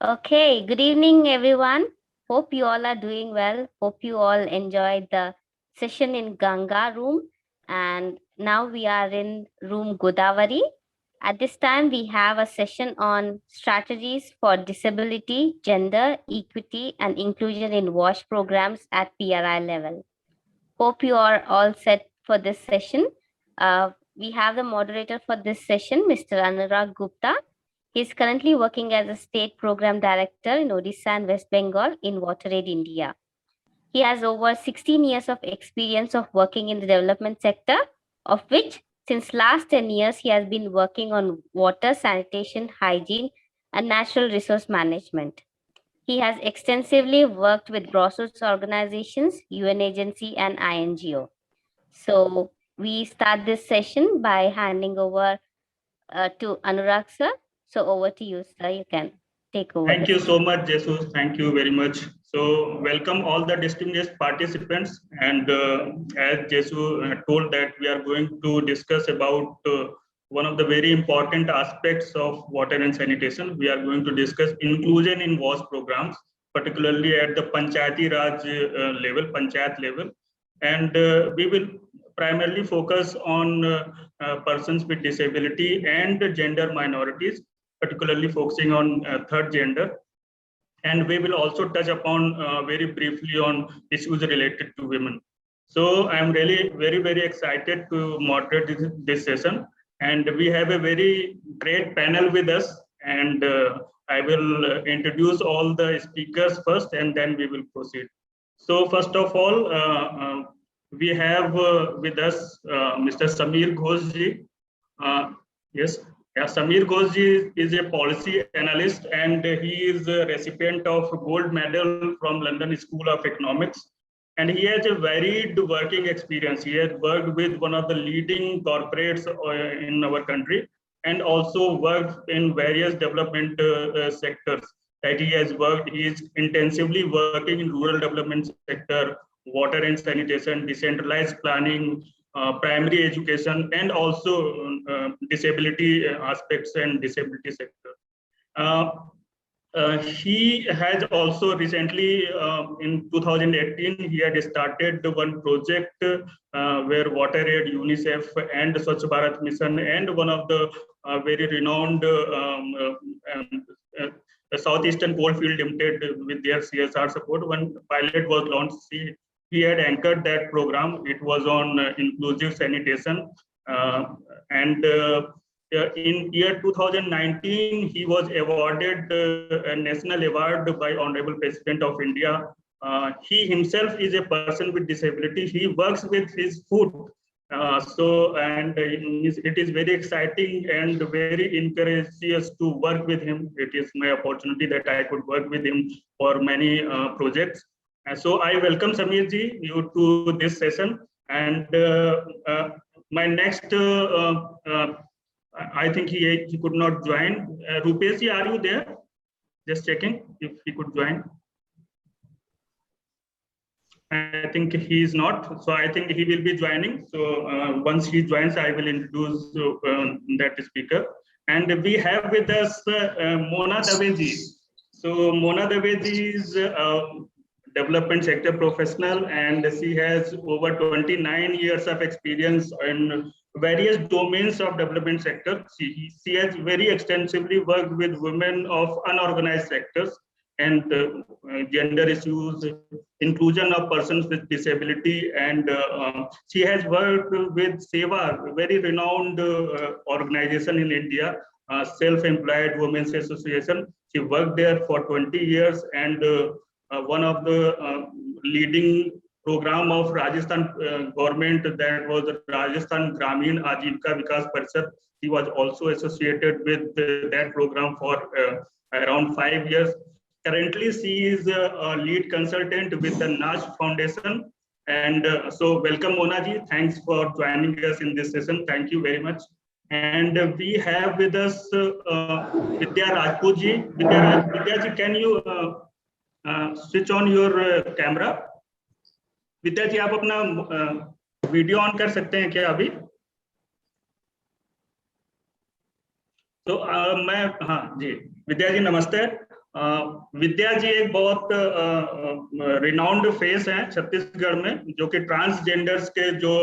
Okay, good evening, everyone. Hope you all are doing well. Hope you all enjoyed the session in Ganga room. And now we are in room Godavari. At this time, we have a session on strategies for disability, gender, equity, and inclusion in WASH programs at PRI level. Hope you are all set for this session. We have the moderator for this session, Mr. Anurag Gupta. He is currently working as a state program director in Odisha and West Bengal in WaterAid India. He has over 16 years of experience of working in the development sector, of which since last 10 years he has been working on water, sanitation, hygiene, and natural resource management. He has extensively worked with grassroots organizations, UN agency, and INGO. So we start this session by handing over to Anurag sir. So over to you, sir. You can take over Thank this. you so much, Jesus. Thank you very much. So welcome all the distinguished participants. And as Jesus told that we are going to discuss about one of the very important aspects of water and sanitation. We are going to discuss inclusion in WASH programs, particularly at the Panchayati Raj level, Panchayat level. And we will primarily focus on persons with disability and gender minorities, particularly focusing on third gender. And we will also touch upon very briefly on issues related to women. So I'm really very excited to moderate this session. And we have a very great panel with us. And I will introduce all the speakers first, and then we will proceed. So first of all, we have with us Mr. Samir Ghoshji. Yes, yeah, Samir Ghoshji is a policy analyst, and he is a recipient of gold medal from London School of Economics. And he has a varied working experience. He has worked with one of the leading corporates in our country, and also worked in various development sectors that he has worked. He is intensively working in rural development sector, water and sanitation, decentralized planning, primary education, and also disability aspects and disability sector. Uh, he has also recently, in 2018, he had started one project where WaterAid, UNICEF, and Swachh Bharat Mission, and one of the very renowned Southeastern Coalfield Limited with their CSR support. One pilot was launched. He had anchored that program. It was on inclusive sanitation, and in year 2019, he was awarded a national award by Honorable President of India. He himself is a person with disability. He works with his foot. And it is very exciting and very encourageous to work with him. It is my opportunity that I could work with him for many projects. So I welcome Samir ji you to this session. And my next I think he could not join. Rupesh ji, are you there? Just checking if he could join. I think he is not. So I think he will be joining. So once he joins, I will introduce that speaker. And we have with us Mona Daveji. So Mona Daveji is development sector professional, and she has over 29 years of experience in various domains of development sector. She has very extensively worked with women of unorganized sectors and gender issues, inclusion of persons with disability, and she has worked with SEWA, very renowned organization in India, Self-Employed Women's Association. She worked there for 20 years, and one of the leading program of Rajasthan government, that was the Rajasthan Gramin Ajivika Vikas Parishad. He was also associated with that program for around 5 years. Currently, she is a lead consultant with the NASH Foundation. And so welcome, Mona ji. Thanks for joining us in this session. Thank you very much. And we have with us Vidya Rajput ji. Vidya ji, can you switch on your camera? विद्या जी, आप अपना video on कर सकते हैं क्या अभी? तो मैं, हाँ जी, विद्या जी नमस्ते। विद्या जी एक बहुत रिनाउंड फेस हैं छत्तीसगढ़ में, जो कि ट्रांसजेंडर्स के जो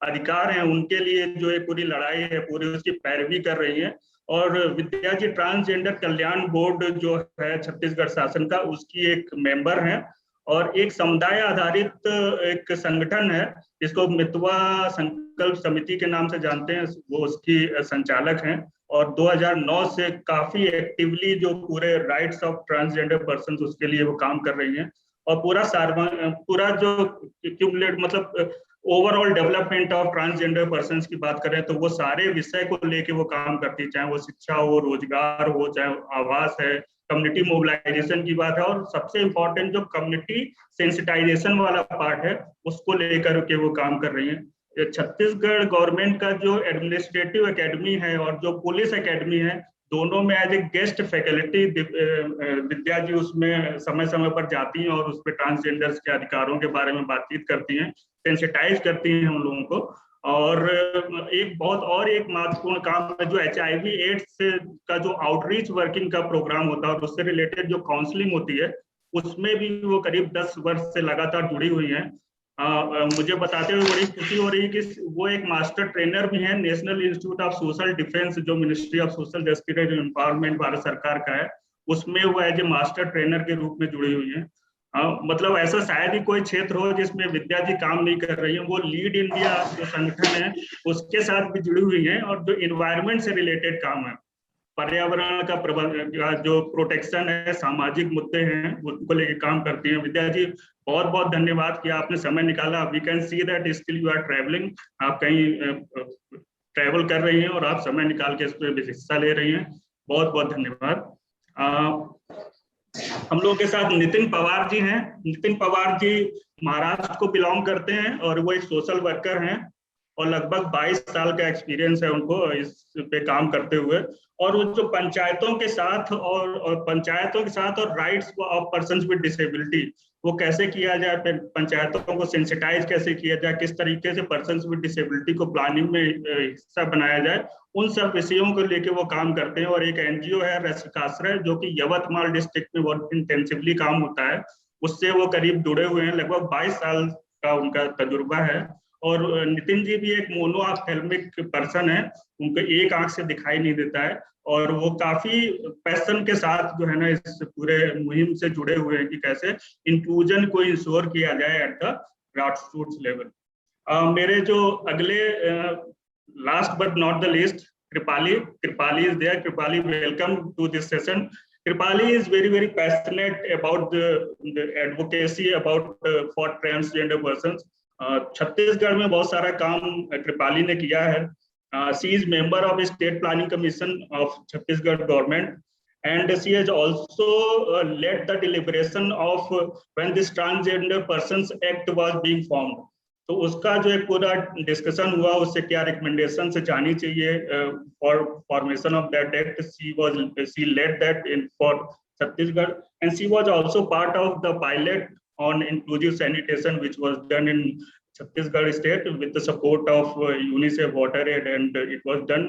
अधिकार हैं उनके लिए जो एक पूरी लड़ाई है, पूरी उसकी पैरवी कर रही है। और विद्या जी ट्रांसजेंडर कल्याण बोर्ड जो है छत्तीसगढ़ शासन का, उसकी एक मेंबर हैं। और एक समुदाय आधारित एक संगठन है जिसको मितवा संकल्प समिति के नाम से जानते हैं, वो उसकी संचालक हैं। और 2009 से काफी एक्टिवली जो पूरे राइट्स ऑफ ट्रांसजेंडर पर्सन उसके लिए वो काम कर रही हैं। और पूरा जो क्यूमुलेट मतलब overall development of transgender person की बात करें तो वो सारे विषय को लेके वो काम करती है, चाहे वो शिक्षा हो, रोजगार हो, चाहे आवास है, कम्युनिटी मोबिलाइजेशन की बात है, और सबसे इम्पोर्टेंट जो कम्युनिटी सेंसिटाइजेशन वाला पार्ट है उसको लेकर के वो काम कर रही है। छत्तीसगढ़ गवर्नमेंट का जो एडमिनिस्ट्रेटिव एकेडमी है और जो पुलिस एकेडमी है, दोनों में एज ए गेस्ट फैकल्टी विद्या जी उसमें समय समय पर जाती हैं और उस पर ट्रांसजेंडर्स के अधिकारों के बारे में बातचीत करती हैं, सेंसिटाइज करती हैं हम लोगों को। और एक महत्वपूर्ण काम है जो HIV एड्स का जो आउटरीच वर्किंग का प्रोग्राम होता है और उससे रिलेटेड जो काउंसलिंग होती है, उसमें भी वो करीब 10 वर्ष से लगातार जुड़ी हुई हैं। मुझे बताते हुए बड़ी खुशी हो रही है कि वो एक मास्टर ट्रेनर भी हैं national institute of social defence, जो ministry of social justice and empowerment Bharat सरकार का है, उसमें वो एज ए मास्टर ट्रेनर के रूप में जुड़ी हुई हैं। मतलब ऐसा शायद ही कोई क्षेत्र हो जिसमें विद्या जी काम नहीं कर रही है। वो लीड इंडिया जो संगठन है उसके साथ भी जुड़ी हुई हैं और जो इन्वायरमेंट से रिलेटेड काम है, पर्यावरण का प्रबंधन, जो प्रोटेक्शन है, सामाजिक मुद्दे हैं, उनको लेके काम करती हैं। विद्या जी बहुत बहुत धन्यवाद कि आपने समय निकाला। We can see that still you are travelling, आप कहीं ट्रैवल कर रही हैं और आप समय निकाल के इस पर हिस्सा ले रही हैं। बहुत बहुत धन्यवाद। हम लोगों के साथ नितिन पवार जी हैं। नितिन पवार जी महाराष्ट्र को बिलोंग करते हैं और वो एक सोशल वर्कर हैं और लगभग 22 साल का एक्सपीरियंस है उनको इस पे काम करते हुए। और वो जो पंचायतों के साथ और rights of persons with disability, वो कैसे किया जाए, पंचायतों को सेंसिटाइज कैसे किया जाए, किस तरीके से पर्सन्स विद डिसेबिलिटी को प्लानिंग में हिस्सा बनाया जाए, उन सब विषयों को लेके वो काम करते हैं। और एक NGO है रसिकाश्रय, जो कि यवतमाल डिस्ट्रिक्ट में बहुत इंटेंसिवली काम होता है, उससे वो करीब जुड़े हुए हैं। लगभग 22 साल का उनका तजुर्बा है। और नितिन जी भी एक मोनोऑप्थेल्मिक पर्सन है, उनको एक आंख से दिखाई नहीं देता है और वो काफी पैशन के साथ जो है ना इस पूरे मुहिम से जुड़े हुए हैं कि कैसे इंक्लूजन को इंश्योर किया जाए एट द ग्रासरूट्स लेवल। मेरे जो अगले last but not the least, Kripali is there. Kripali, welcome to this session. Kripali is very passionate about the advocacy about for transgender persons. Chhattisgarh में बहुत सारा काम कृपाली ने किया है। She is member of State Planning Commission of Chhattisgarh government, and she has also led the deliberation of when this Transgender Persons Act was being formed. तो उसका जो एक पूरा डिस्कशन हुआ, उससे क्या रिकमेंडेशन से जानी चाहिए for formation of that act, she led that in for Chhattisgarh, and she was also part of the pilot on inclusive sanitation which was done in Chhattisgarh state with the support of UNICEF, WaterAid, and it was done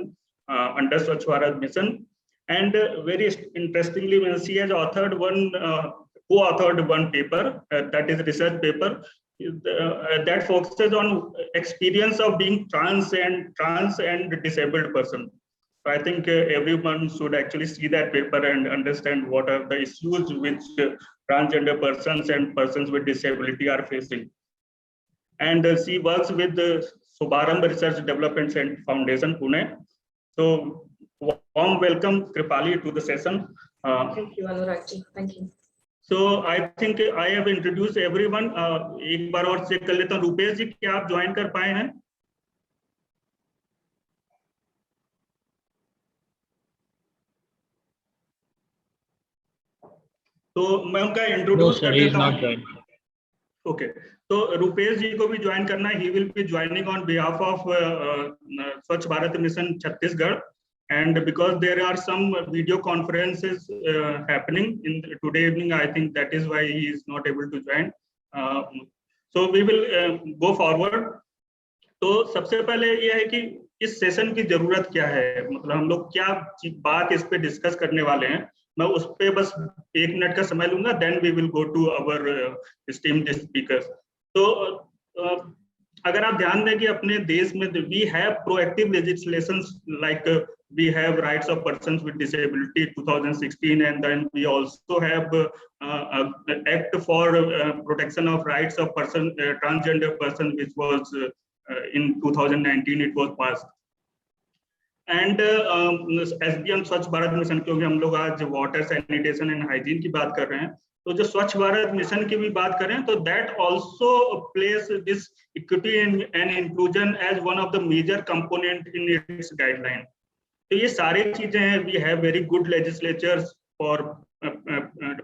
under Swachh Bharat Mission. And very interestingly, she has authored co-authored one paper, that is research paper, that focuses on experience of being trans and disabled person. So I think everyone should actually see that paper and understand what are the issues which transgender persons and persons with disability are facing. And she works with the Subharamb Research Development Foundation, Pune. So warm welcome Kripali to the session. Thank you, Anurag ji. Thank you. So I think I have introduced everyone. एक बार और check कर लेता हूँ, रुपेश जी क्या आप join कर पाए हैं? तो मैं उनका इंट्रोड्यूस कर देता हूँ। ओके, तो रुपेश जी को भी ज्वाइन करना है। He will be joining on behalf of Swachh Bharat mission Chhattisgarh, and because there are some video conferences happening in today evening, I think that is why he is not able to join. So we will go forward. तो सबसे पहले ये है कि इस session की जरूरत क्या है, मतलब हम लोग क्या बात इस पे डिस्कस करने वाले हैं। मैं उस पे बस 1 मिनट का समय लूंगा, then we will go to our esteemed speakers. तो अगर आप ध्यान दें कि अपने देश में we have proactive legislations like we have rights of persons with disability 2016, and then we also have act for protection of rights of transgender person, which was in 2019 it was passed. And SBM स्वच्छ Bharat mission, क्योंकि हम लोग आज water sanitation and hygiene की बात कर रहे हैं, तो जो स्वच्छ भारत मिशन की भी बात करें तो that also place this equity and inclusion as one of the major component in its guideline. तो ये सारी चीजें हैं. We have very good legislatures for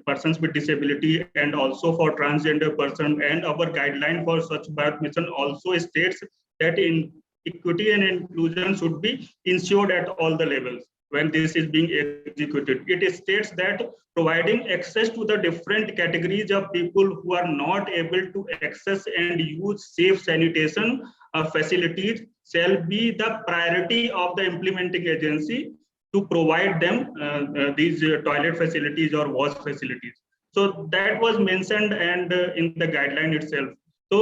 persons with disability and also for transgender person, and our guideline for Swachh Bharat Mission also states that in equity and inclusion should be ensured at all the levels when this is being executed. It states that providing access to the different categories of people who are not able to access and use safe sanitation facilities shall be the priority of the implementing agency to provide them these toilet facilities or wash facilities. So that was mentioned and in the guideline itself. तो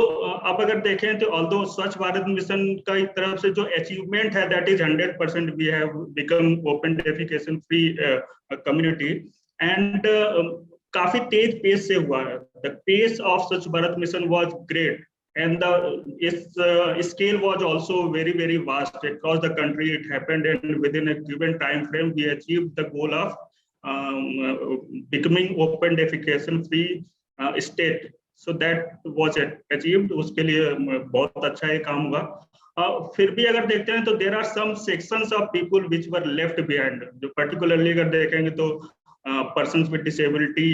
अब अगर देखें तो although स्वच्छ Bharat mission का एक तरफ से जो अचीवमेंट है that is 100%. We have become open defecation free community, and काफी तेज पेस से हुआ है. The pace of Swachh Bharat mission was great, and the scale was also very vast across the country. It happened, and within a given time frame we achieved the goal of becoming open defecation free state. So that was achieved. उसके लिए बहुत अच्छा ये काम हुआ. फिर भी अगर देखते हैं तो there are some sections of people which were left behind. जो particularly अगर देखेंगे तो persons with disability,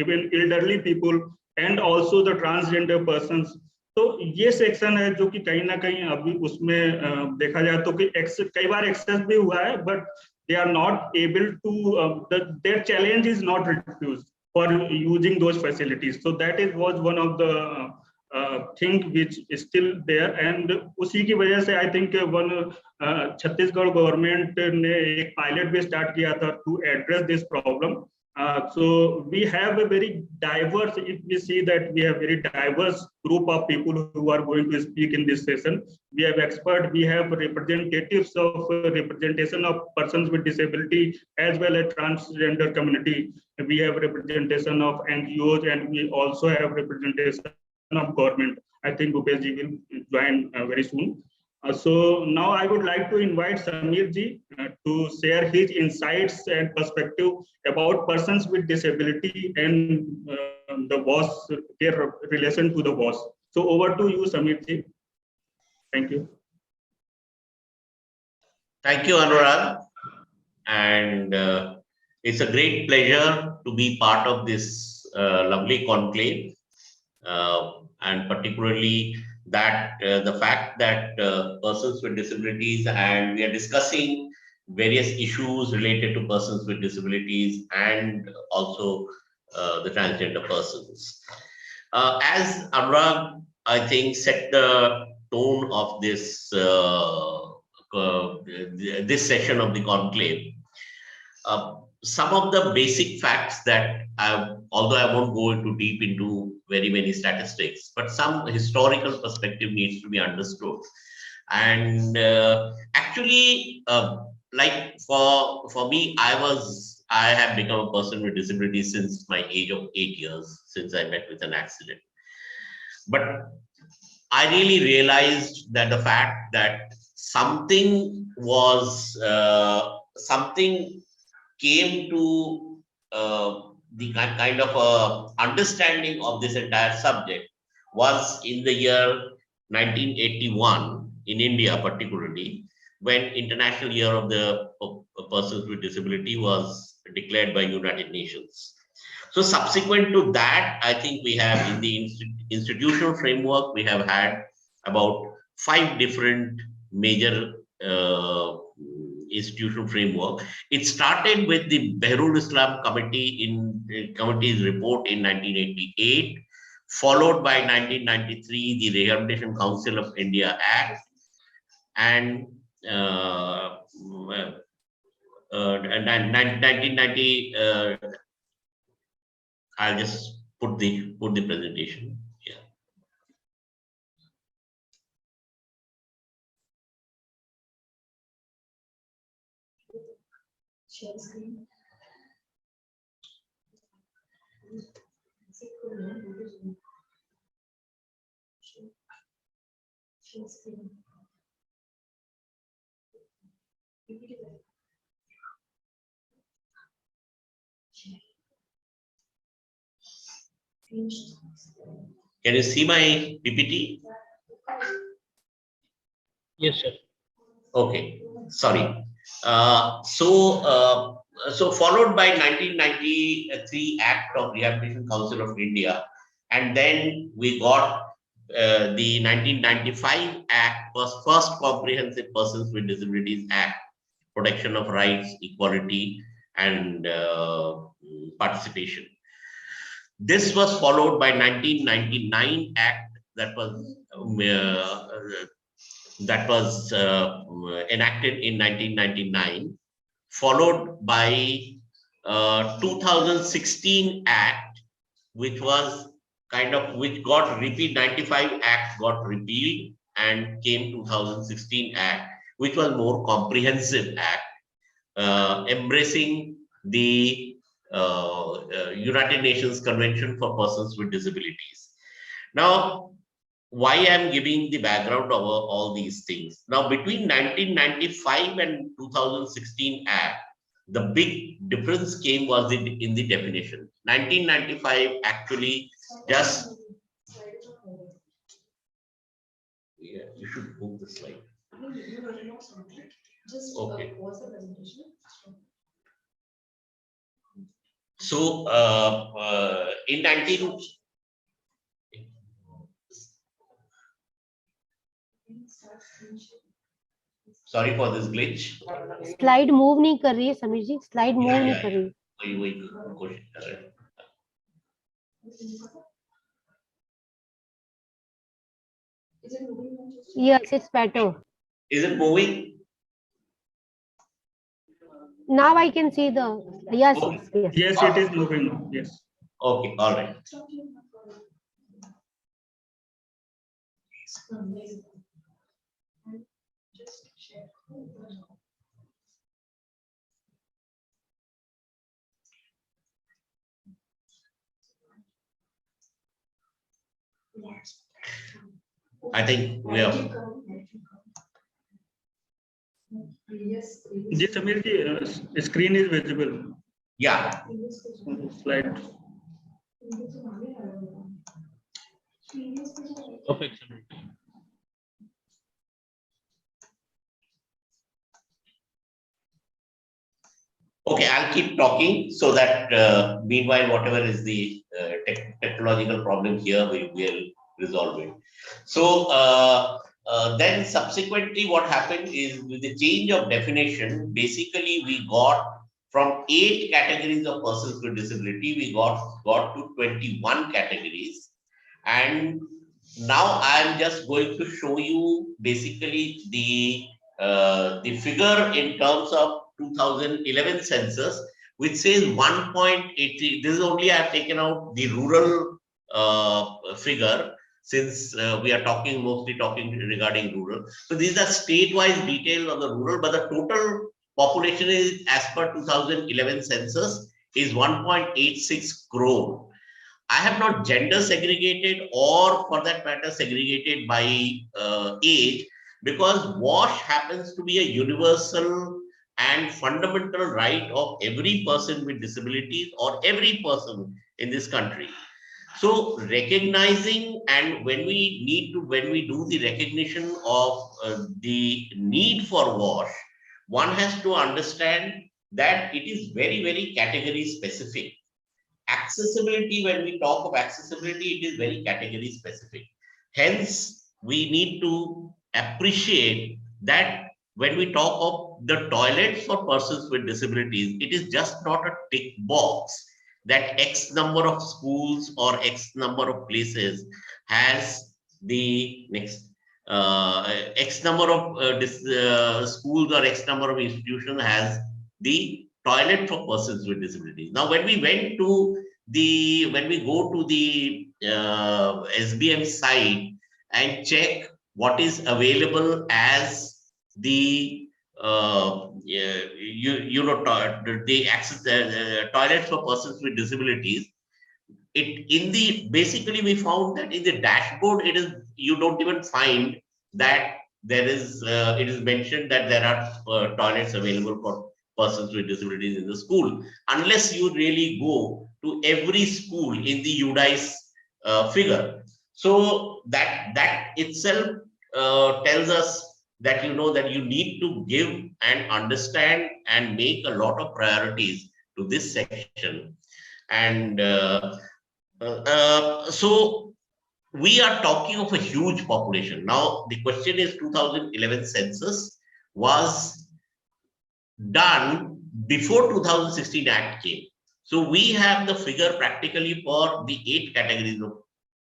even elderly people, and also the transgender persons. तो ये सेक्शन है जो कि कहीं ना कहीं अभी उसमें देखा जाए तो कि कई बार एक्सेस भी हुआ है, but they are not able to their challenge is not reduced for using those facilities. So that was one of the thing which is still there, and उसी की वजह से I think छत्तीसगढ़ गवर्नमेंट ने एक pilot भी start किया था to address this problem. So we have a very diverse, if we see that we have very diverse group of people who are going to speak in this session. We have experts, we have representatives of representation of persons with disability as well as transgender community. We have representation of NGOs, and we also have representation of government. I think Bhupesh ji will join very soon. So now I would like to invite Samir ji to share his insights and perspective about persons with disability and the WAS, their relation to the WAS. So over to you, Samir ji. Thank you. Thank you, Anurag. And it's a great pleasure to be part of this lovely conclave, and particularly that the fact that persons with disabilities, and we are discussing various issues related to persons with disabilities and also the transgender persons. As Anurag, I think, set the tone of this this session of the conclave, some of the basic facts that although I won't go into deep into very many statistics, but some historical perspective needs to be understood. And actually, like for me, I have become a person with disability since my age of 8 years, since I met with an accident. But I really realized that the fact that something came to the kind of understanding of this entire subject was in the year 1981 in India, particularly when International Year of the Persons with Disability was declared by United Nations. So subsequent to that, I think we have in the institutional framework, we have had about 5 different major institutional framework. It started with the Behrul Islam Committee's report in 1988, followed by 1993, the Rehabilitation Council of India Act, and 1990. I'll just put the presentation. Yeah. Share screen. Share screen. Can you see my PPT? Yes, sir. Okay, sorry. So followed by 1993 Act of Rehabilitation Council of India, and then we got the 1995 Act, was first Comprehensive Persons with Disabilities Act, Protection of Rights, Equality, and Participation. This was followed by 1999 Act that was enacted in 1999, followed by 2016 Act, which was which got repealed. 95 Act got repealed and came 2016 Act, which was more comprehensive Act, embracing the United Nations Convention for Persons with Disabilities. Now, why I'm giving the background of all these things. Now, between 1995 and 2016 Act, the big difference came was in the definition. 1995 actually just, yeah, you should move the slide. Okay. So, in 19, sorry for this glitch. Slide move नहीं कर रही है समीर जी, slide move नहीं कर रही। वही कोशिश कर रहे हैं। Yes, it's better. Is it moving? Now I can see the, yes, Okay. yes. Yes, it is moving now. Yes. Okay, all right. I think we have. Ji, Samir ji, screen is visible. Yeah. Slide. Perfect. Okay, I'll keep talking so that meanwhile, whatever is the technological problem here, we will resolve it. So then subsequently what happened is, with the change of definition, basically we got from 8 categories of persons with disability, we got to 21 categories. And now I am just going to show you basically the figure in terms of 2011 census, which says 1.83. This is only I have taken out the rural figure, since we are mostly talking regarding rural. So these are state-wise details of the rural, but the total population is, as per 2011 census, is 1.86 crore. I have not gender segregated, or for that matter segregated by age, because WASH happens to be a universal and fundamental right of every person with disabilities, or every person in this country. So recognizing, and when we do the recognition of the need for WASH, one has to understand that it is very, very category specific. Accessibility, when we talk of accessibility, it is very category specific. Hence, we need to appreciate that when we talk of the toilets for persons with disabilities, it is just not a tick box that X number of schools or X number of places has the next X number of schools or X number of institutions has the toilet for persons with disabilities. Now, when we go to the SBM site and check what is available as the the access toilets for persons with disabilities, basically we found that in the dashboard you don't even find that there is it is mentioned that there are toilets available for persons with disabilities in the school, unless you really go to every school in the UDICE figure. So that itself tells us that that you need to give and understand and make a lot of priorities to this section. And so we are talking of a huge population. Now the question is, 2011 census was done before 2016 Act came. So we have the figure practically for the 8 categories of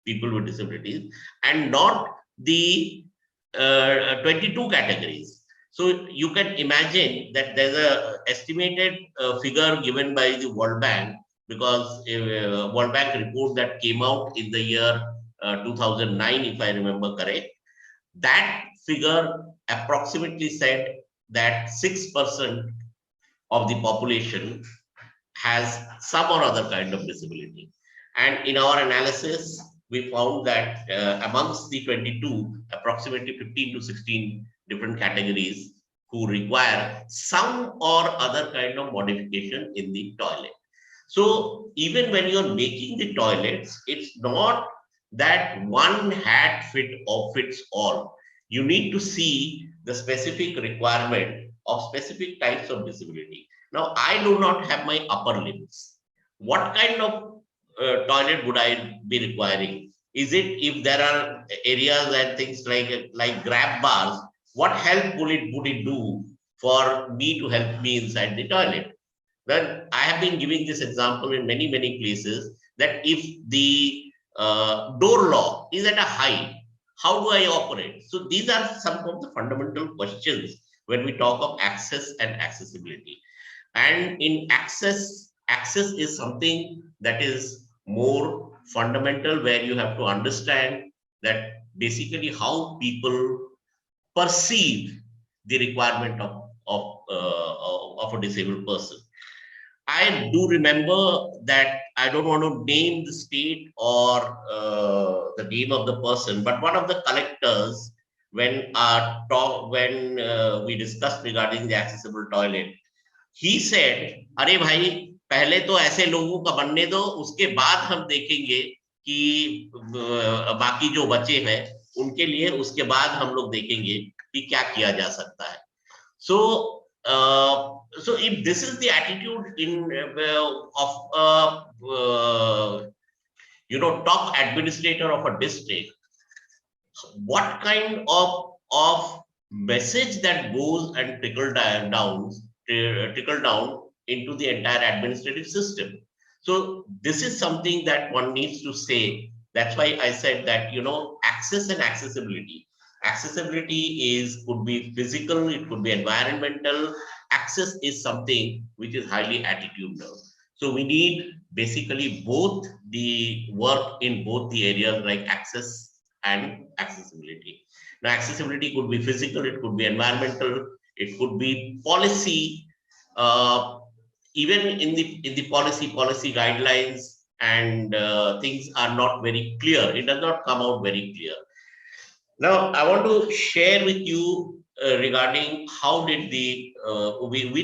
people with disabilities and not the 22 categories. So you can imagine that there's a estimated figure given by the World Bank, because a World Bank report that came out in the year 2009, if I remember correct, that figure approximately said that 6% of the population has some or other kind of disability. And in our analysis, we found that amongst the 22, approximately 15 to 16 different categories who require some or other kind of modification in the toilet. So even when you're making the toilets, it's not that one hat fits all. You need to see the specific requirement of specific types of disability. Now, I do not have my upper limbs. What kind of toilet would I be requiring? Is it, if there are areas and things like grab bars, what help would it do for me to help me inside the toilet? Then I have been giving this example in many places, that if the door lock is at a height, how do I operate? So these are some of the fundamental questions when we talk of access and accessibility. And in access is something that is more fundamental, where you have to understand that basically how people perceive the requirement of a disabled person. I do remember that, I don't want to name the state or the name of the person, but one of the collectors, when we discussed regarding the accessible toilet, he said, "अरे भाई, पहले तो ऐसे लोगों का बनने दो, उसके बाद हम देखेंगे कि बाकी जो बचे हैं उनके लिए, उसके बाद हम लोग देखेंगे कि क्या किया जा सकता है." So if this is the attitude of top administrator of a district, what kind of message that goes and trickle down into the entire administrative system? So this is something that one needs to say. That's why I said that, access and accessibility. Accessibility could be physical, it could be environmental. Access is something which is highly attitudinal. So we need basically both the work in both the areas, like access and accessibility. Now, accessibility could be physical, it could be environmental, it could be policy. Even in the policy guidelines and things are not very clear. It does not come out very clear. Now, I want to share with you regarding how did we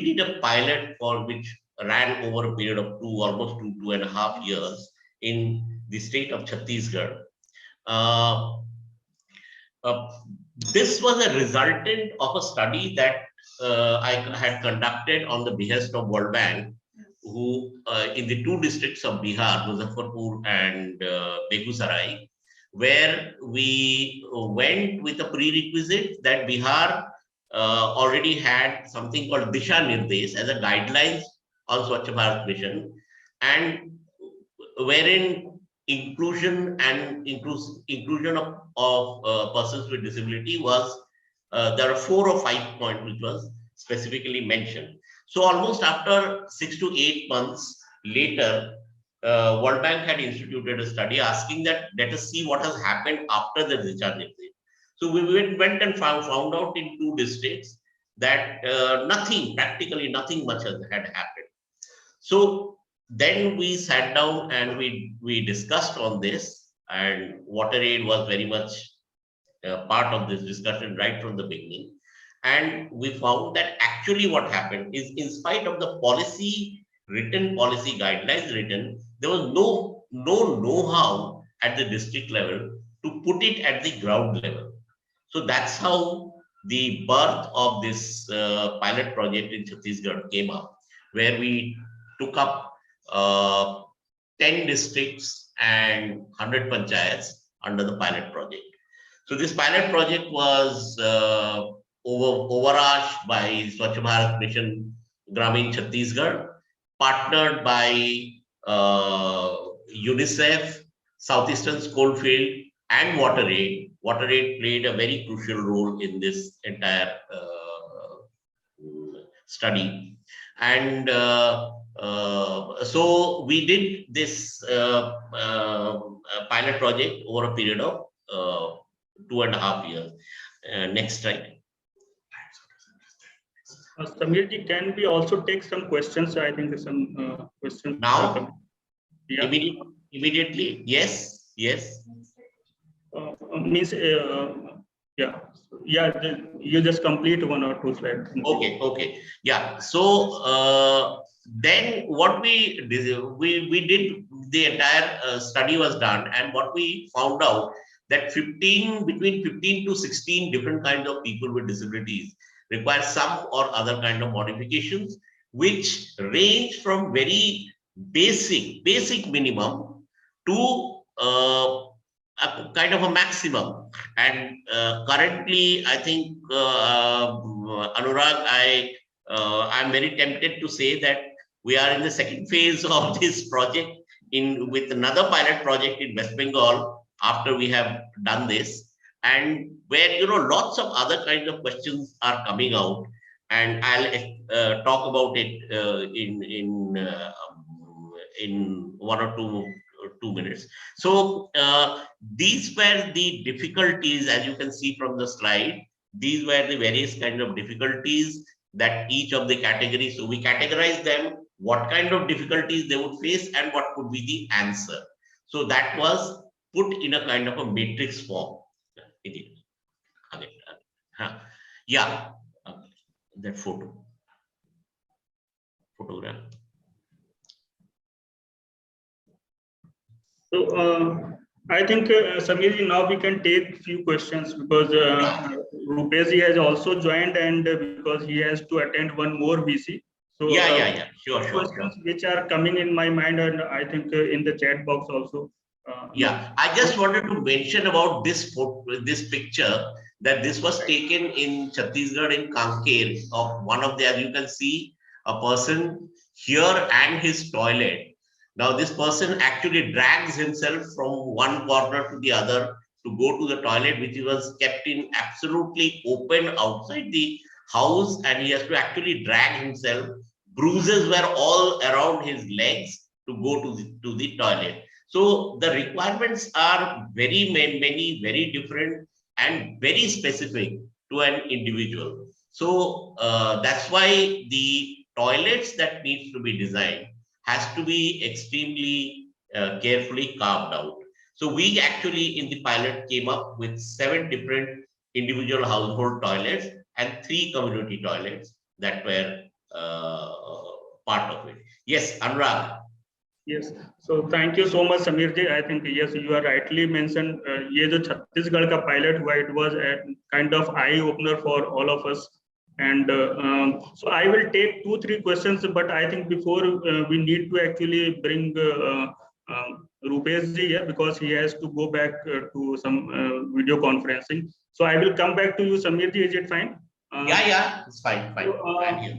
did a pilot for which ran over a period of almost 2.5 years in the state of Chhattisgarh. This was a resultant of a study that I had conducted on the behest of World Bank, who in the 2 districts of Bihar, Muzaffarpur and Begusarai, where we went with a prerequisite that Bihar already had something called Disha Nirdesh as a guidelines on Swachh Bharat Mission, and wherein inclusion of persons with disability was there are 4 or 5 points which was specifically mentioned. So almost after 6 to 8 months later, World Bank had instituted a study asking that let us see what has happened after the discharge exit. So we went and found out in 2 districts that practically nothing much had happened. So then we sat down and we discussed on this, and water aid was very much part of this discussion right from the beginning. And we found that actually what happened is, in spite of the policy guidelines written, there was no know-how at the district level to put it at the ground level. So that's how the birth of this pilot project in Chhattisgarh came up, where we took up 10 districts and 100 panchayats under the pilot project. So this pilot project was overarched by Swachh Bharat Mission Gramin Chhattisgarh, partnered by UNICEF, Southeastern Coalfield, and Water Aid. Water Aid played a very crucial role in this entire study. And so we did this pilot project over a period of 2.5 years. Next slide. Samirji, can we also take some questions? I think some questions now. Yeah. Immediately, yes. Means yeah, you just complete 1 or 2 slides. Okay, yeah. So then what we did, the entire study was done, and what we found out that between 15 to 16 different kinds of people with disabilities require some or other kind of modifications, which range from very basic minimum to a kind of a maximum. And currently, I think Anurag, I'm very tempted to say that we are in the second phase of this project with another pilot project in West Bengal after we have done this, and where lots of other kinds of questions are coming out, and I'll talk about it in 1 or 2 minutes. So these were the difficulties, as you can see from the slide. These were the various kinds of difficulties that each of the categories. So we categorized them, what kind of difficulties they would face and what could be the answer. So that was put in a kind of a matrix form. Yeah, that photograph. So I think Samirji, now we can take few questions, because Rupesh has also joined, and because he has to attend one more VC. So Sure. Questions which are coming in my mind, and I think in the chat box also. I just wanted to mention about this picture, that this was taken in Chhattisgarh in Kankere of one of the, as you can see, a person here and his toilet. Now this person actually drags himself from one corner to the other to go to the toilet, which was kept in absolutely open outside the house, and he has to actually drag himself. Bruises were all around his legs to go to the toilet. So the requirements are very many, very different and very specific to an individual. So that's why the toilets that needs to be designed has to be extremely carefully carved out. So we actually in the pilot came up with 7 different individual household toilets and 3 community toilets that were part of it. Yes, Anurag. Yes, so thank you so much, Samirji. I think yes, you are rightly mentioned. ये जो छत्तीसगढ़ का pilot हुआ, it was a kind of eye opener for all of us. And so I will take 2-3 questions, but I think before we need to actually bring Rupesh ji here, because he has to go back to some video conferencing. So I will come back to you, Samir ji. Is it fine? Yeah, it's fine.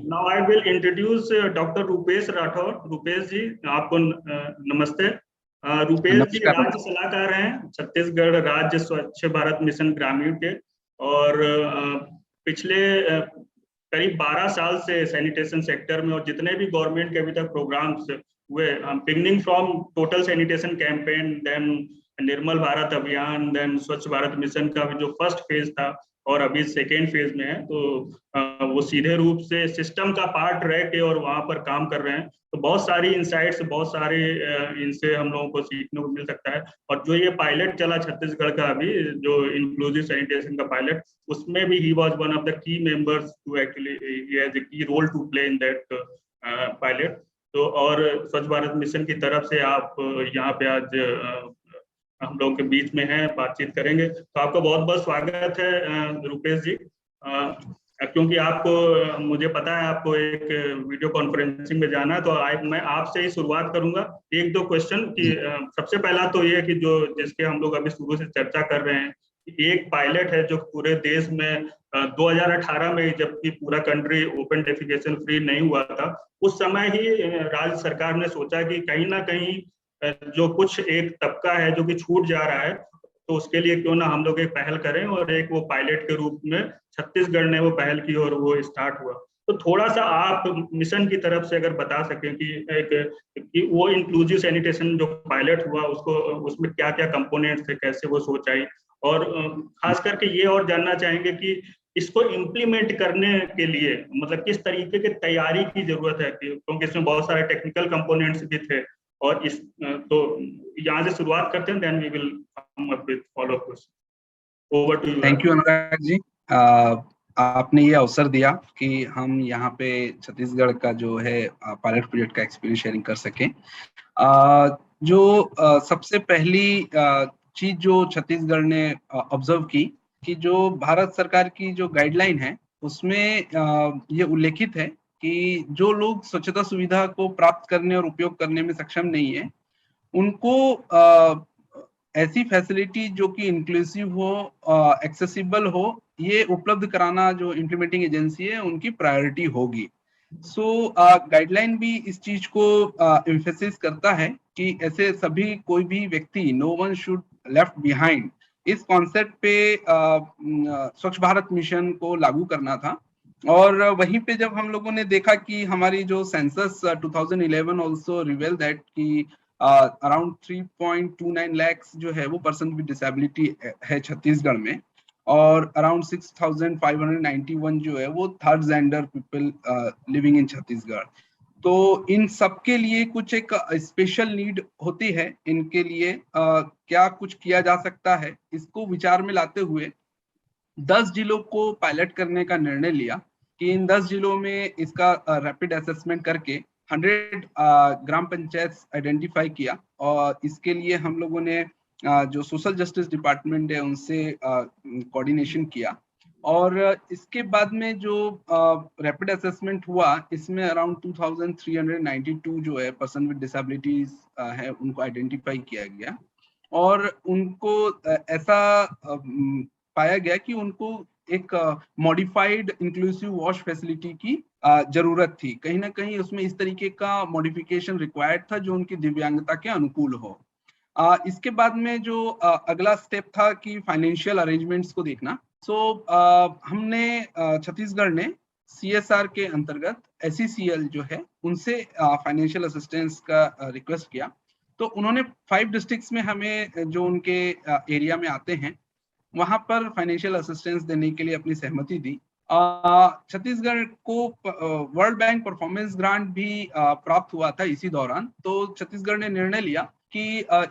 Now I will introduce Dr. Rupesh Rathore. Rupesh ji, आपको नमस्ते. रुपेश जी राज्य सलाहकार हैं छत्तीसगढ़ राज्य स्वच्छ Bharat mission ग्रामीण के, और पिछले करीब 12 साल से सैनिटेशन सेक्टर में, और जितने भी गवर्नमेंट के अभी तक प्रोग्राम्स हुए, beginning from total sanitation campaign, then Nirmal Bharat Abhiyan, then स्वच्छ भारत मिशन का जो फर्स्ट फेज था और अभी सेकेंड फेज में है, तो वो सीधे रूप से सिस्टम का पार्ट रह के और वहां पर काम कर रहे हैं। तो बहुत सारी इंसाइट्स, बहुत सारे इनसे हम लोगों को सीखने को मिल सकता है। और जो ये पायलट चला छत्तीसगढ़ का अभी, जो इंक्लूसिव सैनिटेशन का पायलट, उसमें भी he was one of the key members to actually, he has a key role to play in that pilot. तो और स्वच्छ भारत मिशन की तरफ से आप यहाँ पे आज हम लोग के बीच में हैं, बातचीत करेंगे। तो आपका बहुत बहुत स्वागत है रूपेश जी। क्योंकि आपको, मुझे पता है आपको एक वीडियो कॉन्फ्रेंसिंग में जाना है, तो मैं आपसे ही शुरुआत करूंगा। एक दो क्वेश्चन की, सबसे पहला तो ये कि जो जिसके हम लोग अभी शुरू से चर्चा कर रहे हैं, एक पायलट है जो पूरे देश में 2018 में, जबकि पूरा कंट्री ओपन डेफिकेशन फ्री नहीं हुआ था, उस समय ही राज्य सरकार ने सोचा कि कहीं ना कहीं जो कुछ एक तबका है जो कि छूट जा रहा है, तो उसके लिए क्यों ना हम लोग एक पहल करें, और एक वो पायलट के रूप में छत्तीसगढ़ ने वो पहल की और वो स्टार्ट हुआ। तो थोड़ा सा आप मिशन की तरफ से अगर बता सकें कि वो इंक्लूसिव सैनिटेशन जो पायलट हुआ, उसको, उसमें क्या क्या कंपोनेंट्स थे, कैसे वो सोच आई, और खास करके ये और जानना चाहेंगे कि इसको इम्प्लीमेंट करने के लिए मतलब किस तरीके की तैयारी की जरूरत है, क्योंकि इसमें बहुत सारे टेक्निकल कंपोनेंट्स भी थे। और इस, तो यहाँ से शुरुआत करते हैं, then we will come up with follow up question. Over to you. Thank you Anurag ji, आपने ये अवसर दिया कि हम यहाँ पे छत्तीसगढ़ का जो है पायलट प्रोजेक्ट का एक्सपीरियंस शेयरिंग कर सकें। जो सबसे पहली चीज जो छत्तीसगढ़ ने ऑब्जर्व की कि जो भारत सरकार की जो गाइडलाइन है उसमें ये उल्लेखित है कि जो लोग स्वच्छता सुविधा को प्राप्त करने और उपयोग करने में सक्षम नहीं है, उनको ऐसी फैसिलिटी जो कि इंक्लूसिव हो, एक्सेसिबल हो, ये उपलब्ध कराना जो इम्प्लीमेंटिंग एजेंसी है उनकी प्रायोरिटी होगी। सो गाइडलाइन भी इस चीज को एम्फेसिस करता है कि ऐसे सभी, कोई भी व्यक्ति, no one should left behind, इस कॉन्सेप्ट पे स्वच्छ भारत मिशन को लागू करना था। और वहीं पे जब हम लोगों ने देखा कि हमारी जो सेंसस 2011 ऑल्सो रिवेल दैट कि अराउंड 3.29 lakhs जो है वो पर्सन विद डिसेबिलिटी है छत्तीसगढ़ में, और अराउंड 6,591 जो है वो third gender people living in Chhattisgarh. तो इन सबके लिए कुछ एक स्पेशल नीड होती है, इनके लिए क्या कुछ किया जा सकता है, इसको विचार में लाते हुए 10 जिलों को पायलट करने का निर्णय लिया कि इन 10 जिलों में इसका रैपिड असेसमेंट करके 100 ग्राम पंचायत आइडेंटिफाई किया। और इसके लिए हम लोगों ने जो सोशल जस्टिस डिपार्टमेंट है उनसे कोऑर्डिनेशन किया। और इसके बाद में जो रैपिड असेसमेंट हुआ, इसमें अराउंड 2392 जो है पर्सन विद डिसेबिलिटीज है उनको आइडेंटिफाई किया गया। और उनको ऐसा पाया गया कि उनको एक मॉडिफाइड इंक्लूसिव वॉश फैसिलिटी की जरूरत थी। कहीं ना कहीं उसमें इस तरीके का मॉडिफिकेशन रिक्वायर्ड था जो उनकी दिव्यांगता के अनुकूल हो। इसके बाद में जो अगला स्टेप था कि फाइनेंशियल अरेंजमेंट्स को देखना। हमने छत्तीसगढ़ ने CSR के अंतर्गत SECL जो है उनसे फाइनेंशियल असिस्टेंस का रिक्वेस्ट किया। तो उन्होंने 5 डिस्ट्रिक्ट्स में हमें, जो उनके एरिया में आते हैं, वहां पर फाइनेंशियल असिस्टेंस देने के लिए अपनी सहमति दी। छत्तीसगढ़ को वर्ल्ड बैंक परफॉर्मेंस ग्रांट भी प्राप्त हुआ था इसी दौरान। तो छत्तीसगढ़ ने निर्णय लिया कि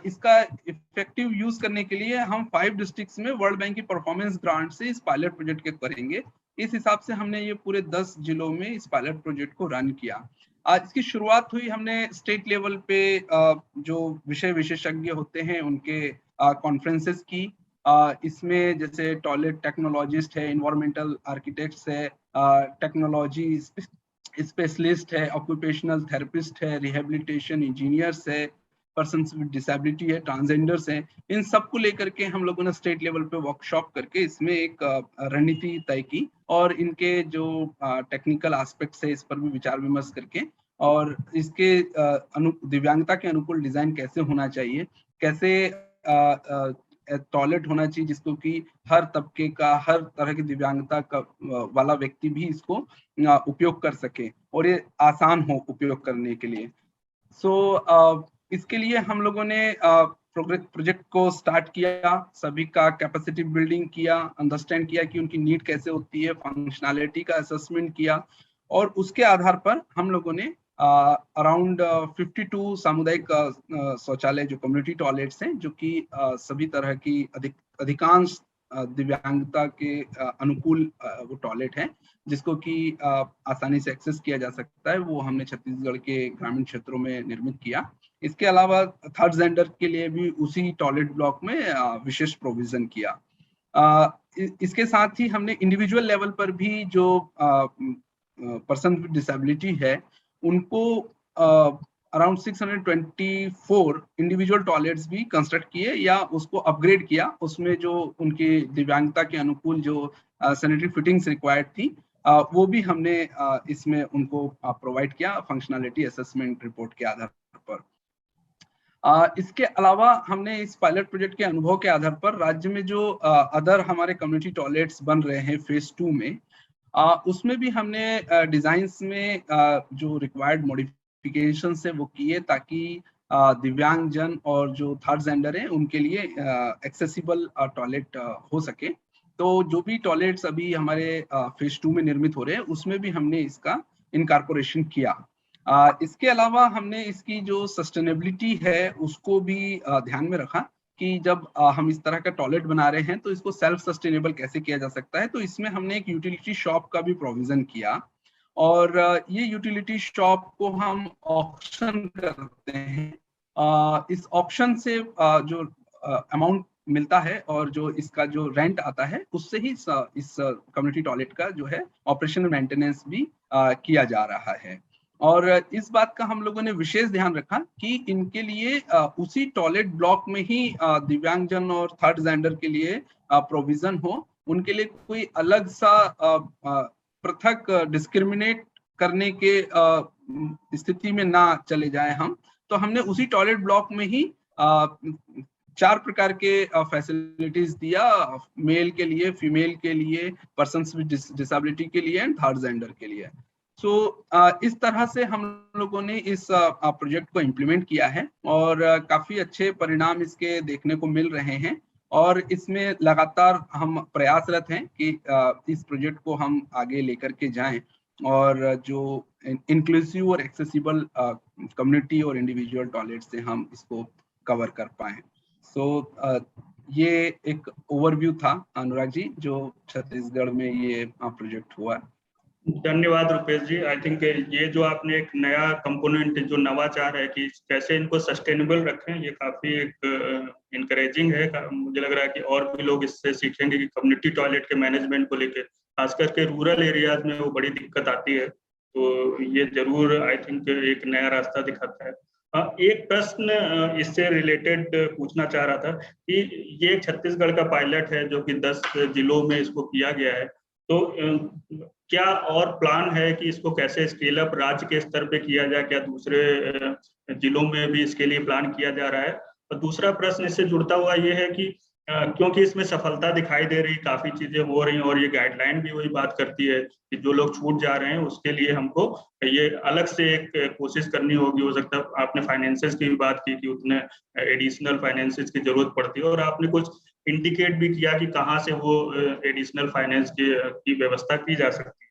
इसका इफेक्टिव यूज करने के लिए हम 5 डिस्ट्रिक्ट्स में वर्ल्ड बैंक की परफॉर्मेंस ग्रांट से इस पायलट प्रोजेक्ट के करेंगे। इस हिसाब से हमने ये पूरे 10 जिलों में इस पायलट प्रोजेक्ट को रन किया। इसकी शुरुआत हुई, हमने स्टेट लेवल पे जो विषय विशेषज्ञ होते हैं उनके कॉन्फ्रेंसेस की। इसमें जैसे टॉयलेट टेक्नोलॉजिस्ट है, इन्वायरमेंटल आर्किटेक्ट्स है, टेक्नोलॉजी स्पेशलिस्ट है, ऑक्यूपेशनल थेरेपिस्ट है, रिहेबिलिटेशन इंजीनियर्स है, पर्सन्स विद डिसेबिलिटी है, ट्रांसजेंडर्स हैं। इन सबको लेकर के हम लोगों ने स्टेट लेवल पे वर्कशॉप करके इसमें एक रणनीति तय की, और इनके जो टेक्निकल एस्पेक्ट्स है इस पर भी विचार विमर्श करके, और इसके दिव्यांगता के अनुकूल डिजाइन कैसे होना चाहिए, कैसे टॉयलेट होना चाहिए जिसको कि हर तबके का, हर तरह की दिव्यांगता का वाला व्यक्ति भी इसको उपयोग कर सके और ये आसान हो उपयोग करने के लिए। इसके लिए हम लोगों ने प्रोजेक्ट को स्टार्ट किया, सभी का कैपेसिटी बिल्डिंग किया, अंडरस्टैंड किया कि उनकी नीड कैसे होती है, फंक्शनैलिटी का असेसमेंट किया और उसके आधार पर हम लोगों ने अराउंड 52 सामुदायिक शौचालय जो कम्युनिटी टॉयलेट्स हैं, जो कि सभी तरह की अधिकांश दिव्यांगता के अनुकूल वो टॉयलेट है जिसको कि आसानी से एक्सेस किया जा सकता है, वो हमने छत्तीसगढ़ के ग्रामीण क्षेत्रों में निर्मित किया। इसके अलावा थर्ड जेंडर के लिए भी उसी टॉयलेट ब्लॉक में विशेष प्रोविजन किया। इसके साथ ही हमने इंडिविजुअल लेवल पर भी जो पर्सन विद डिसेबिलिटी है उनको अराउंड 624 इंडिविजुअल टॉयलेट्स भी कंस्ट्रक्ट किए या उसको अपग्रेड किया, उसमें जो उनकी दिव्यांगता के अनुकूल जो सैनिटरी फिटिंग्स रिक्वायर्ड थी वो भी हमने इसमें उनको प्रोवाइड किया फंक्शनैलिटी असेसमेंट रिपोर्ट के आधार पर। इसके अलावा हमने इस पायलट प्रोजेक्ट के अनुभव के आधार पर राज्य में जो अदर हमारे कम्युनिटी टॉयलेट्स बन रहे हैं फेज 2 में, उसमें भी हमने डिजाइन्स में जो रिक्वायर्ड मॉडिफिकेशन है वो किए ताकि दिव्यांगजन और जो थर्ड जेंडर है उनके लिए एक्सेसिबल टॉयलेट हो सके। तो जो भी टॉयलेट्स अभी हमारे फेज 2 में निर्मित हो रहे हैं उसमें भी हमने इसका इनकॉर्पोरेशन किया। इसके अलावा हमने इसकी जो सस्टेनेबिलिटी है उसको भी ध्यान में रखा कि जब हम इस तरह का टॉयलेट बना रहे हैं तो इसको सेल्फ सस्टेनेबल कैसे किया जा सकता है। तो इसमें हमने एक यूटिलिटी शॉप का भी प्रोविजन किया और ये यूटिलिटी शॉप को हम ऑक्शन करते हैं। इस ऑक्शन से जो अमाउंट मिलता है और जो इसका जो रेंट आता है उससे ही इस कम्युनिटी टॉयलेट का जो है ऑपरेशन मेंटेनेंस भी किया जा रहा है। और इस बात का हम लोगों ने विशेष ध्यान रखा कि इनके लिए उसी टॉयलेट ब्लॉक में ही दिव्यांगजन और थर्ड जेंडर के लिए प्रोविजन हो, उनके लिए कोई अलग सा पृथक डिस्क्रिमिनेट करने के स्थिति में ना चले जाए हम। तो हमने उसी टॉयलेट ब्लॉक में ही 4 प्रकार के फैसिलिटीज दिया, मेल के लिए, फीमेल के लिए, पर्सन्स विद डिसेबिलिटी के लिए एंड थर्ड जेंडर के लिए। इस तरह से हम लोगों ने इस प्रोजेक्ट को इम्प्लीमेंट किया है और काफी अच्छे परिणाम इसके देखने को मिल रहे हैं और इसमें लगातार हम प्रयासरत हैं कि इस प्रोजेक्ट को हम आगे लेकर के जाएं और जो इंक्लूसिव और एक्सेसिबल कम्युनिटी और इंडिविजुअल टॉयलेट से हम इसको कवर कर पाएं। ये एक ओवरव्यू था अनुराग जी, जो छत्तीसगढ़ में ये प्रोजेक्ट हुआ। धन्यवाद रुपेश जी। आई थिंक ये जो आपने एक नया कंपोनेंट जो नवाचार है कि कैसे इनको सस्टेनेबल रखें, ये काफी एक इनकरेजिंग है। मुझे लग रहा है कि और भी लोग इससे सीखेंगे कि कम्युनिटी टॉयलेट के मैनेजमेंट को लेकर खास करके रूरल एरियाज में वो बड़ी दिक्कत आती है, तो ये जरूर आई थिंक एक नया रास्ता दिखाता है। एक प्रश्न इससे रिलेटेड पूछना चाह रहा था कि ये छत्तीसगढ़ का पायलट है जो कि 10 जिलों में इसको किया गया है, तो क्या और प्लान है कि इसको कैसे स्केल अप राज्य के स्तर पे किया जाए? क्या दूसरे जिलों में भी इसके लिए प्लान किया जा रहा है? और दूसरा प्रश्न इससे जुड़ता हुआ ये है कि क्योंकि इसमें सफलता दिखाई दे रही, काफी चीजें हो रही और ये गाइडलाइन भी वही बात करती है कि जो लोग छूट जा रहे हैं उसके लिए हमको ये अलग से एक कोशिश करनी होगी। हो सकता है आपने फाइनेंसेस की भी बात की कि उतने एडिशनल फाइनेंसेस की जरूरत पड़ती है और आपने कुछ इंडिकेट भी किया कि कहाँ से वो एडिशनल फाइनेंस की व्यवस्था की जा सकती है।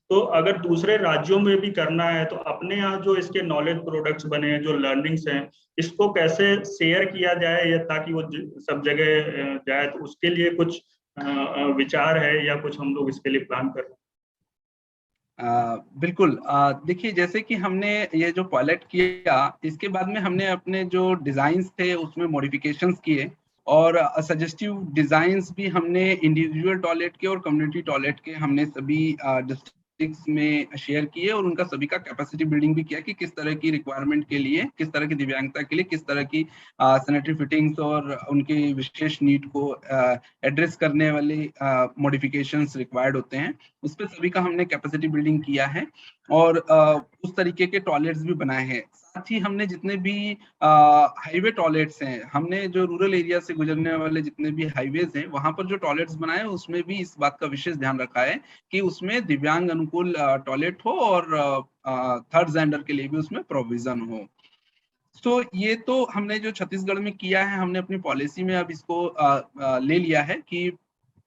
तो अगर दूसरे राज्यों में भी करना है तो अपने यहाँ जो इसके नॉलेज प्रोडक्ट्स बने हैं, जो लर्निंग्स हैं, इसको कैसे शेयर किया जाए या ताकि वो सब जगह जाए, तो उसके लिए कुछ विचार है या कुछ हम लोग इसके लिए प्लान कर रहे हैं? बिल्कुल। देखिए, जैसे कि हमने ये जो पायलट किया इसके बाद में हमने अपने जो डिजाइन्स थे उसमें मॉडिफिकेशंस किए और सजेस्टिव डिजाइन्स भी हमने इंडिविजुअल टॉयलेट के और कम्युनिटी टॉयलेट के हमने सभी डिस्ट्रिक्ट्स में शेयर किए और उनका सभी का कैपेसिटी बिल्डिंग भी किया कि किस तरह की रिक्वायरमेंट के लिए, किस तरह की दिव्यांगता के लिए किस तरह की सैनिटरी फिटिंग्स और उनकी विशेष नीड को एड्रेस करने वाले मॉडिफिकेशंस रिक्वायर्ड होते हैं, उस पर सभी का हमने कैपेसिटी बिल्डिंग किया है और उस तरीके के टॉयलेट्स भी बनाए हैं। ही हमने जितने भी हाईवे टॉयलेट्स हैं, हमने जो रूरल एरिया से गुजरने वाले जितने भी हाईवेज हैं वहां पर जो टॉयलेट्स बनाए उसमें भी इस बात का विशेष ध्यान रखा है कि उसमें दिव्यांग अनुकूल टॉयलेट हो और थर्ड जेंडर के लिए भी उसमें प्रोविजन हो। तो ये तो हमने जो छत्तीसगढ़ में किया है, हमने अपनी पॉलिसी में अब इसको ले लिया है कि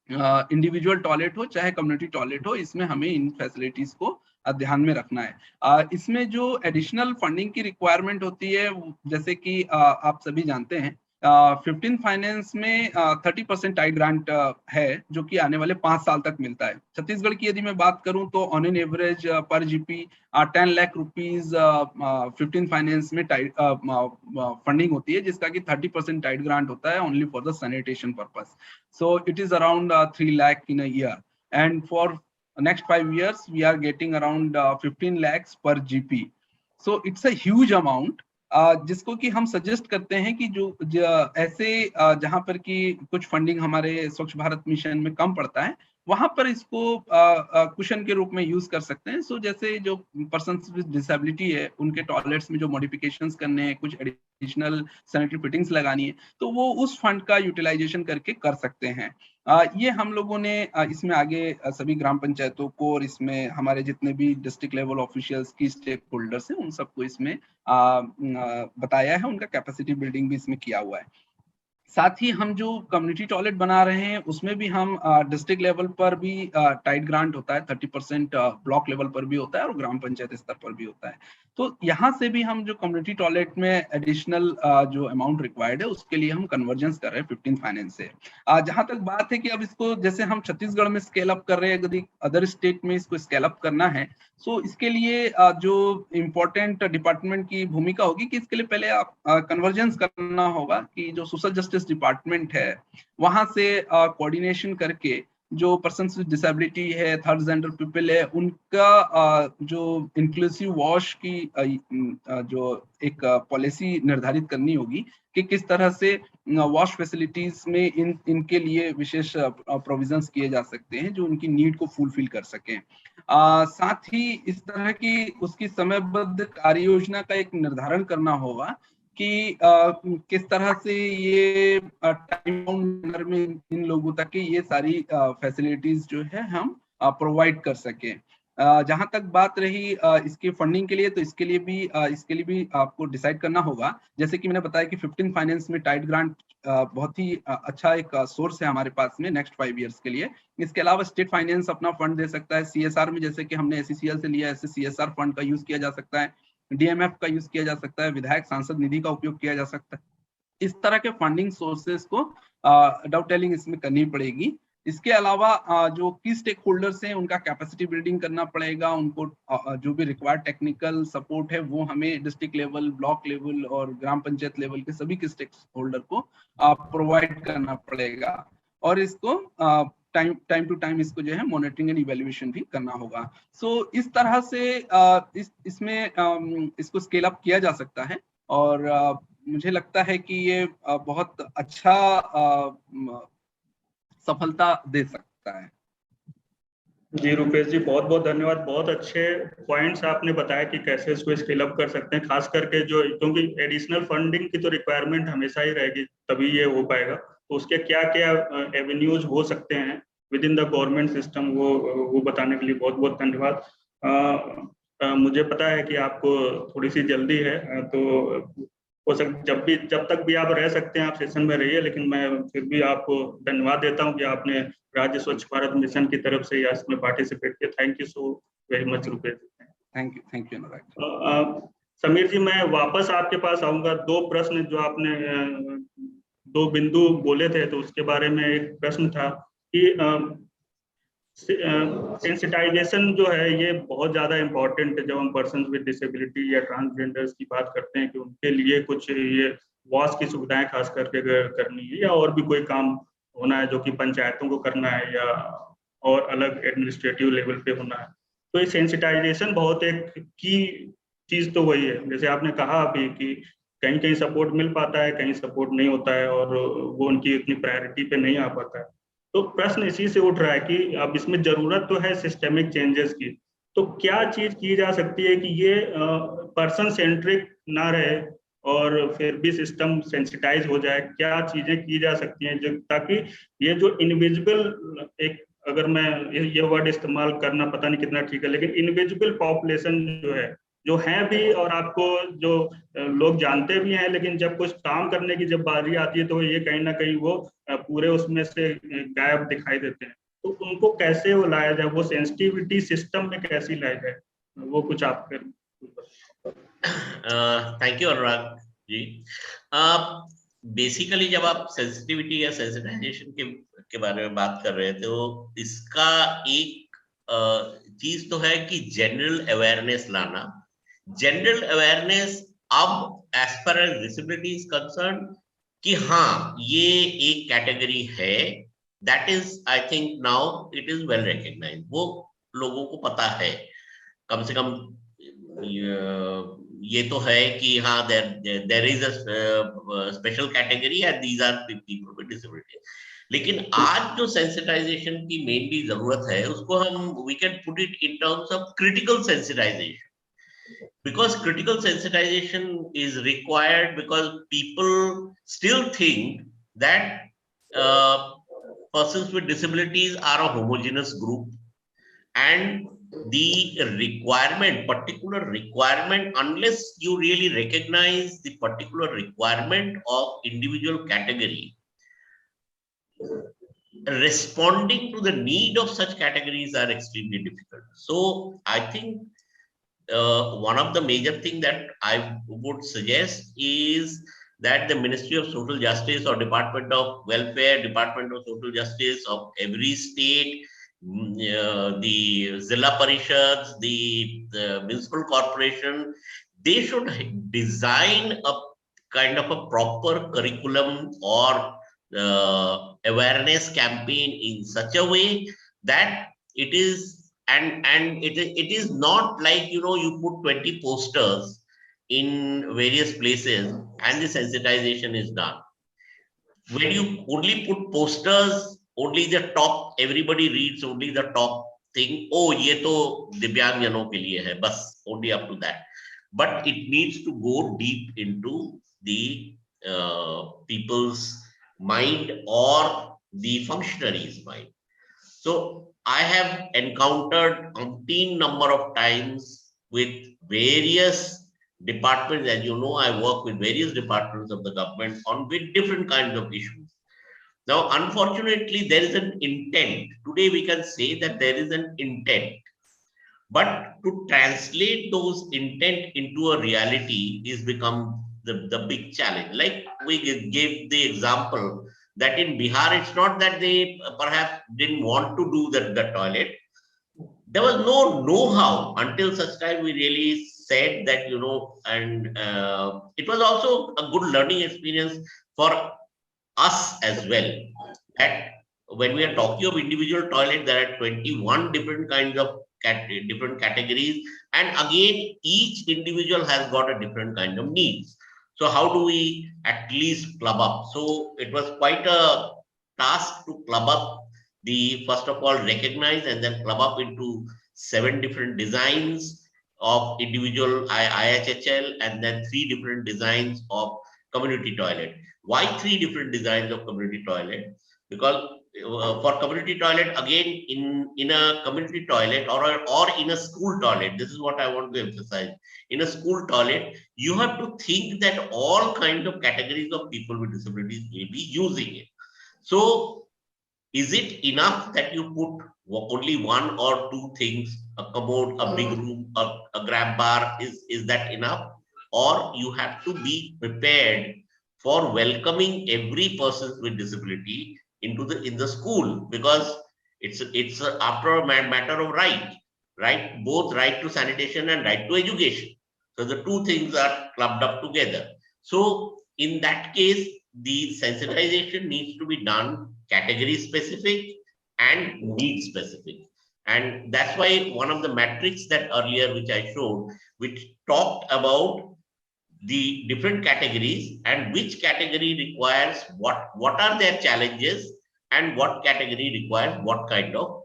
इंडिविजुअल टॉयलेट हो चाहे कम्युनिटी टॉयलेट हो, इसमें हमें इन फैसिलिटीज को ध्यान में रखना है। इसमें जो एडिशनल फंडिंग की रिक्वायरमेंट होती है, जैसे कि आप सभी जानते हैं 15 फाइनेंस में 30% टाइड ग्रांट है जो कि आने वाले 5 साल तक मिलता है। छत्तीसगढ़ की यदि मैं बात करूं तो ऑन एन एवरेज पर जीपी 10 लाख रुपीज 15 फाइनेंस में टाइड फंडिंग होती है, जिसका कि 30% टाइड ग्रांट होता है only for the sanitation purpose. So it is around 3 lakh in a year, and for next 5 years we are getting around 15 lakhs per GP. So it's a huge amount, जिसको कि हम suggest करते हैं कि जो ऐसे जहां पर कि कुछ फंडिंग हमारे स्वच्छ भारत मिशन में कम पड़ता है वहां पर इसको कुशन के रूप में यूज कर सकते हैं। सो जैसे जो पर्सन विद डिसेबिलिटी है उनके टॉयलेट्स में जो मॉडिफिकेशंस करने हैं, कुछ एडिशनल सैनिटरी फिटिंग्स लगानी है, तो वो उस फंड का यूटिलाइजेशन करके कर सकते हैं। ये हम लोगों ने इसमें आगे सभी ग्राम पंचायतों को और इसमें हमारे जितने भी डिस्ट्रिक्ट लेवल ऑफिशियल्स की स्टेक होल्डर्स हैं उन सबको इसमें बताया है, उनका कैपेसिटी बिल्डिंग भी इसमें किया हुआ है। साथ ही हम जो कम्युनिटी टॉयलेट बना रहे हैं उसमें भी हम डिस्ट्रिक्ट लेवल पर भी टाइड ग्रांट होता है, 30% ब्लॉक लेवल पर भी होता है और ग्राम पंचायत स्तर पर भी होता है। तो यहाँ से भी हम जो कम्युनिटी टॉयलेट में एडिशनल जो अमाउंट रिक्वायर्ड है उसके लिए हम कन्वर्जेंस कर रहे हैं 15 फाइनेंस से। जहां तक बात है कि अब इसको जैसे हम छत्तीसगढ़ में स्केल अप कर रहे हैं, यदि अदर स्टेट में इसको स्केल अप करना है सो इसके लिए जो इम्पोर्टेंट डिपार्टमेंट की भूमिका होगी कि इसके लिए पहले आप कन्वर्जेंस करना होगा कि जो सोशल जस्टिस डिपार्टमेंट है वहां से कोऑर्डिनेशन करके जो पर्सन्स विद डिसेबिलिटी है, थर्ड जेंडर पीपल है, उनका जो इंक्लूसिव वॉश की जो एक पॉलिसी निर्धारित करनी होगी कि किस तरह से वॉश फैसिलिटीज में इनके लिए विशेष प्रोविजंस किए जा सकते हैं जो उनकी नीड को फुलफिल कर सकें। साथ ही इस तरह की उसकी समयबद्ध कार्य योजना का एक निर्धारण करना होगा कि किस तरह से ये टाइम में इन लोगों तक ये सारी फैसिलिटीज जो है हम प्रोवाइड कर सकें। जहां तक बात रही इसकी फंडिंग के लिए, तो इसके लिए भी आपको डिसाइड करना होगा। जैसे कि मैंने बताया कि 15 फाइनेंस में टाइड ग्रांट बहुत ही अच्छा एक सोर्स है हमारे पास में नेक्स्ट 5 इयर्स के लिए। इसके अलावा स्टेट फाइनेंस अपना फंड दे सकता है। CSR में जैसे कि हमने SECL से लिया, ऐसे CSR फंड का यूज किया जा सकता है, DMF का यूज किया जा सकता है, विधायक सांसद निधि का उपयोग किया जा सकता है। इस तरह के फंडिंग सोर्सेस को डाउट टेलिंग इसमें करनी पड़ेगी। इसके अलावा जो की स्टेक होल्डर्स हैं उनका कैपेसिटी बिल्डिंग करना पड़ेगा, उनको जो भी रिक्वायर्ड टेक्निकल सपोर्ट है वो हमें डिस्ट्रिक्ट लेवल, ब्लॉक लेवल और ग्राम पंचायत लेवल के सभी स्टेक होल्डर को प्रोवाइड करना पड़ेगा और इसको टाइम टू टाइम इसको जो है मॉनिटरिंग एंड इवैल्यूएशन भी करना होगा। सो इस तरह से इसमें इसको स्केल अप किया जा सकता है और मुझे लगता है कि ये बहुत अच्छा सफलता दे सकता है। जी रुपेश जी, बहुत बहुत धन्यवाद। बहुत अच्छे पॉइंट्स आपने बताया कि कैसे इसको स्केल अप कर सकते हैं, खास करके जो, क्योंकि एडिशनल फंडिंग की तो रिक्वायरमेंट हमेशा ही रहेगी, तभी ये हो पाएगा। तो उसके क्या क्या एवेन्यूज हो सकते हैं with in the government system, वो बताने के लिए बहुत बहुत धन्यवाद। मुझे पता है कि आपको थोड़ी सी जल्दी है, तो हो सकता जब तक भी आप रह सकते हैं आप सेशन में रहिए, लेकिन मैं फिर भी आपको धन्यवाद देता हूं कि आपने राज्य स्वच्छ भारत मिशन की तरफ से या इसमें पार्टिसिपेट किया। Thank you so very much Rupesh. Thank you Anurag. Sameer ji, मैं वापस आपके पास आऊंगा। 2 प्रश्न जो आपने 2 बिंदु बोले थे, तो उसके बारे में एक प्रश्न था कि सेंसिटाइजेशन जो है ये बहुत ज्यादा इम्पोर्टेंट है जब हम पर्सन विद डिसेबिलिटी या ट्रांसजेंडर्स की बात करते हैं कि उनके लिए कुछ ये वॉश की सुविधाएं खास करके करनी है, या और भी कोई काम होना है जो कि पंचायतों को करना है या और अलग एडमिनिस्ट्रेटिव लेवल पे होना है। तो ये सेंसिटाइजेशन बहुत एक की चीज तो वही है, जैसे आपने कहा अभी कि कहीं कहीं सपोर्ट मिल पाता है, कहीं सपोर्ट नहीं होता है और वो उनकी इतनी प्रायोरिटी पे नहीं आ पाता है। तो प्रश्न इसी से उठ रहा है कि अब इसमें जरूरत तो है सिस्टेमिक चेंजेस की, तो क्या चीज की जा सकती है कि ये पर्सन सेंट्रिक ना रहे और फिर भी सिस्टम सेंसिटाइज हो जाए, क्या चीजें की जा सकती हैं जो ताकि ये जो इनविजिबल एक, अगर मैं ये वर्ड इस्तेमाल करना पता नहीं कितना ठीक है, लेकिन इनविजिबल पॉपुलेशन जो है, जो हैं भी और आपको जो लोग जानते भी हैं, लेकिन जब कुछ काम करने की जब बारी आती है तो ये कहीं ना कहीं वो पूरे उसमें से गायब दिखाई देते हैं। तो उनको कैसे वो लाया जाए, वो सेंसिटिविटी सिस्टम में कैसी लाई जाए, वो कुछ आप फिर। Thank you Anurag ji. Basically जब आप सेंसिटिविटी या सेंसिटाइजेशन के बारे में बात कर रहे थे, तो इसका एक चीज तो है कि जनरल अवेयरनेस लाना। जनरल अवेयरनेस अब as per as disability is concern कि हाँ ये एक कैटेगरी है, that is I think now it is well recognized, वो लोगों को पता है, कम से कम ये तो है कि हाँ there is a special category and these are people with disability. लेकिन आज जो सेंसिटाइजेशन की मेनली जरूरत है उसको हम we can put it in terms of critical sensitization, because critical sensitization is required because people still think that persons with disabilities are a homogeneous group, and the requirement, particular requirement, unless you really recognize the particular requirement of individual category, responding to the need of such categories are extremely difficult. So I think one of the major thing that I would suggest is that the Ministry of Social Justice or Department of Welfare, Department of Social Justice of every state, the Zilla Parishads, the municipal corporation, they should design a kind of a proper curriculum or awareness campaign in such a way that it is and it is not like, you know, you put 20 posters in various places and the sensitization is done. When you only put posters, only the top, everybody reads only the top thing, oh ye to divyang janon ke liye hai, bas, only up to that. But it needs to go deep into the people's mind or the functionaries' mind. So I have encountered umpteen number of times with various departments. As you know, I work with various departments of the government on with different kinds of issues. Now, unfortunately, there is an intent. Today, we can say that there is an intent. But to translate those intent into a reality is become the big challenge. Like we gave the example that in Bihar, it's not that they perhaps didn't want to do the toilet. There was no know-how until such time we really said that, you know, and it was also a good learning experience for us as well. That when we are talking of individual toilet, there are 21 different kinds of different categories. And again, each individual has got a different kind of needs. So how do we at least club up? So it was quite a task to club up the, first of all, recognize and then club up into 7 different designs of individual IHHL and then 3 different designs of community toilet. Why 3 different designs of community toilet? Because for community toilet, again, in a community toilet or in a school toilet, this is what I want to emphasize. In a school toilet, you have to think that all kinds of categories of people with disabilities will be using it. So is it enough that you put only 1 or 2 things, a commode, a big room, a grab bar, is that enough? Or you have to be prepared for welcoming every person with disability into in the school, because it's after a matter of right, both right to sanitation and right to education. So the 2 things are clubbed up together. So in that case, the sensitization needs to be done category specific and need specific. And that's why one of the metrics that earlier which I showed, which talked about the different categories and which category requires what are their challenges and what category requires what kind of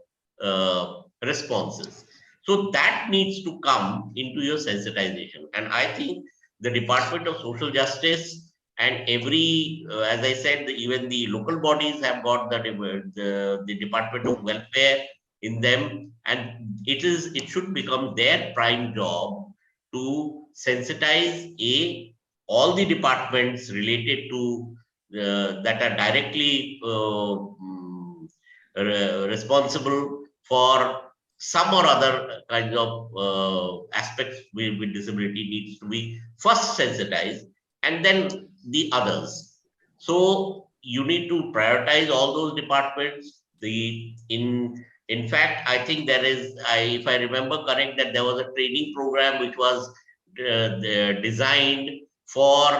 responses. So that needs to come into your sensitization. And I think the Department of Social Justice and every, as I said, even the local bodies have got the Department of Welfare in them, and it should become their prime job to sensitize all the departments related to that are directly responsible for some or other kinds of aspects with disability needs to be first sensitized, and then the others. So you need to prioritize all those departments. In fact, I think there is, if I remember correct, that there was a training program which was designed for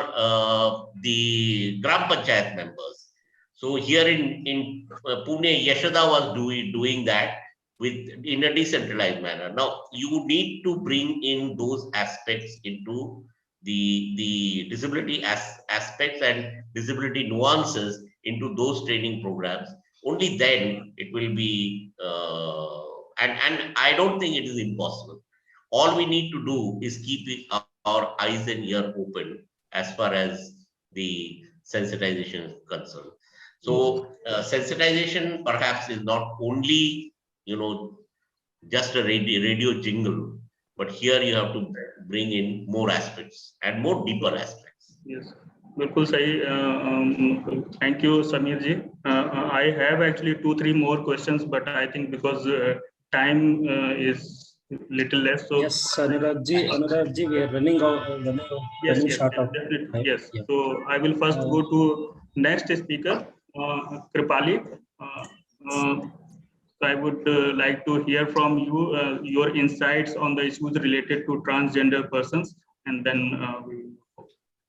the Gram Panchayat members. So here in Pune, Yashoda was doing that in a decentralized manner. Now you need to bring in those aspects into the disability aspects and disability nuances into those training programs. Only then it will be, and I don't think it is impossible. All we need to do is keep our eyes and ear open as far as the sensitization is concerned. So sensitization perhaps is not only, just a radio jingle, but here you have to bring in more aspects and more deeper aspects. Yes, बिल्कुल सही. Thank you, Samir ji. I have actually 2-3 more questions, but I think because time is little less. So yes, Anurag ji, we are running short of time. Yes. Yeah. So I will first go to next speaker, Kripali. So I would like to hear from you your insights on the issues related to transgender persons, and then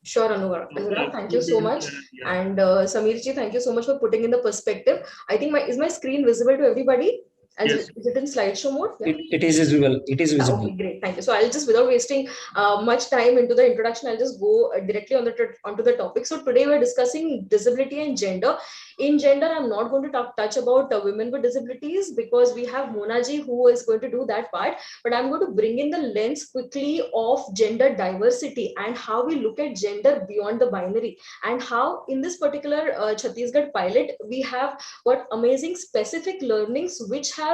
Sure, Anurag, thank you so much. Yeah. And Samir ji, thank you so much for putting in the perspective. I think is my screen visible to everybody? Yes. Is it in slideshow mode? Yeah. It is visible. It is visible. Okay, great. Thank you. So I'll just, without wasting much time into the introduction, I'll just go directly onto the topic. So today we're discussing disability and gender. In gender, I'm not going to touch about women with disabilities because we have Mona ji who is going to do that part. But I'm going to bring in the lens quickly of gender diversity and how we look at gender beyond the binary, and how in this particular Chhattisgarh pilot, we have got amazing specific learnings which have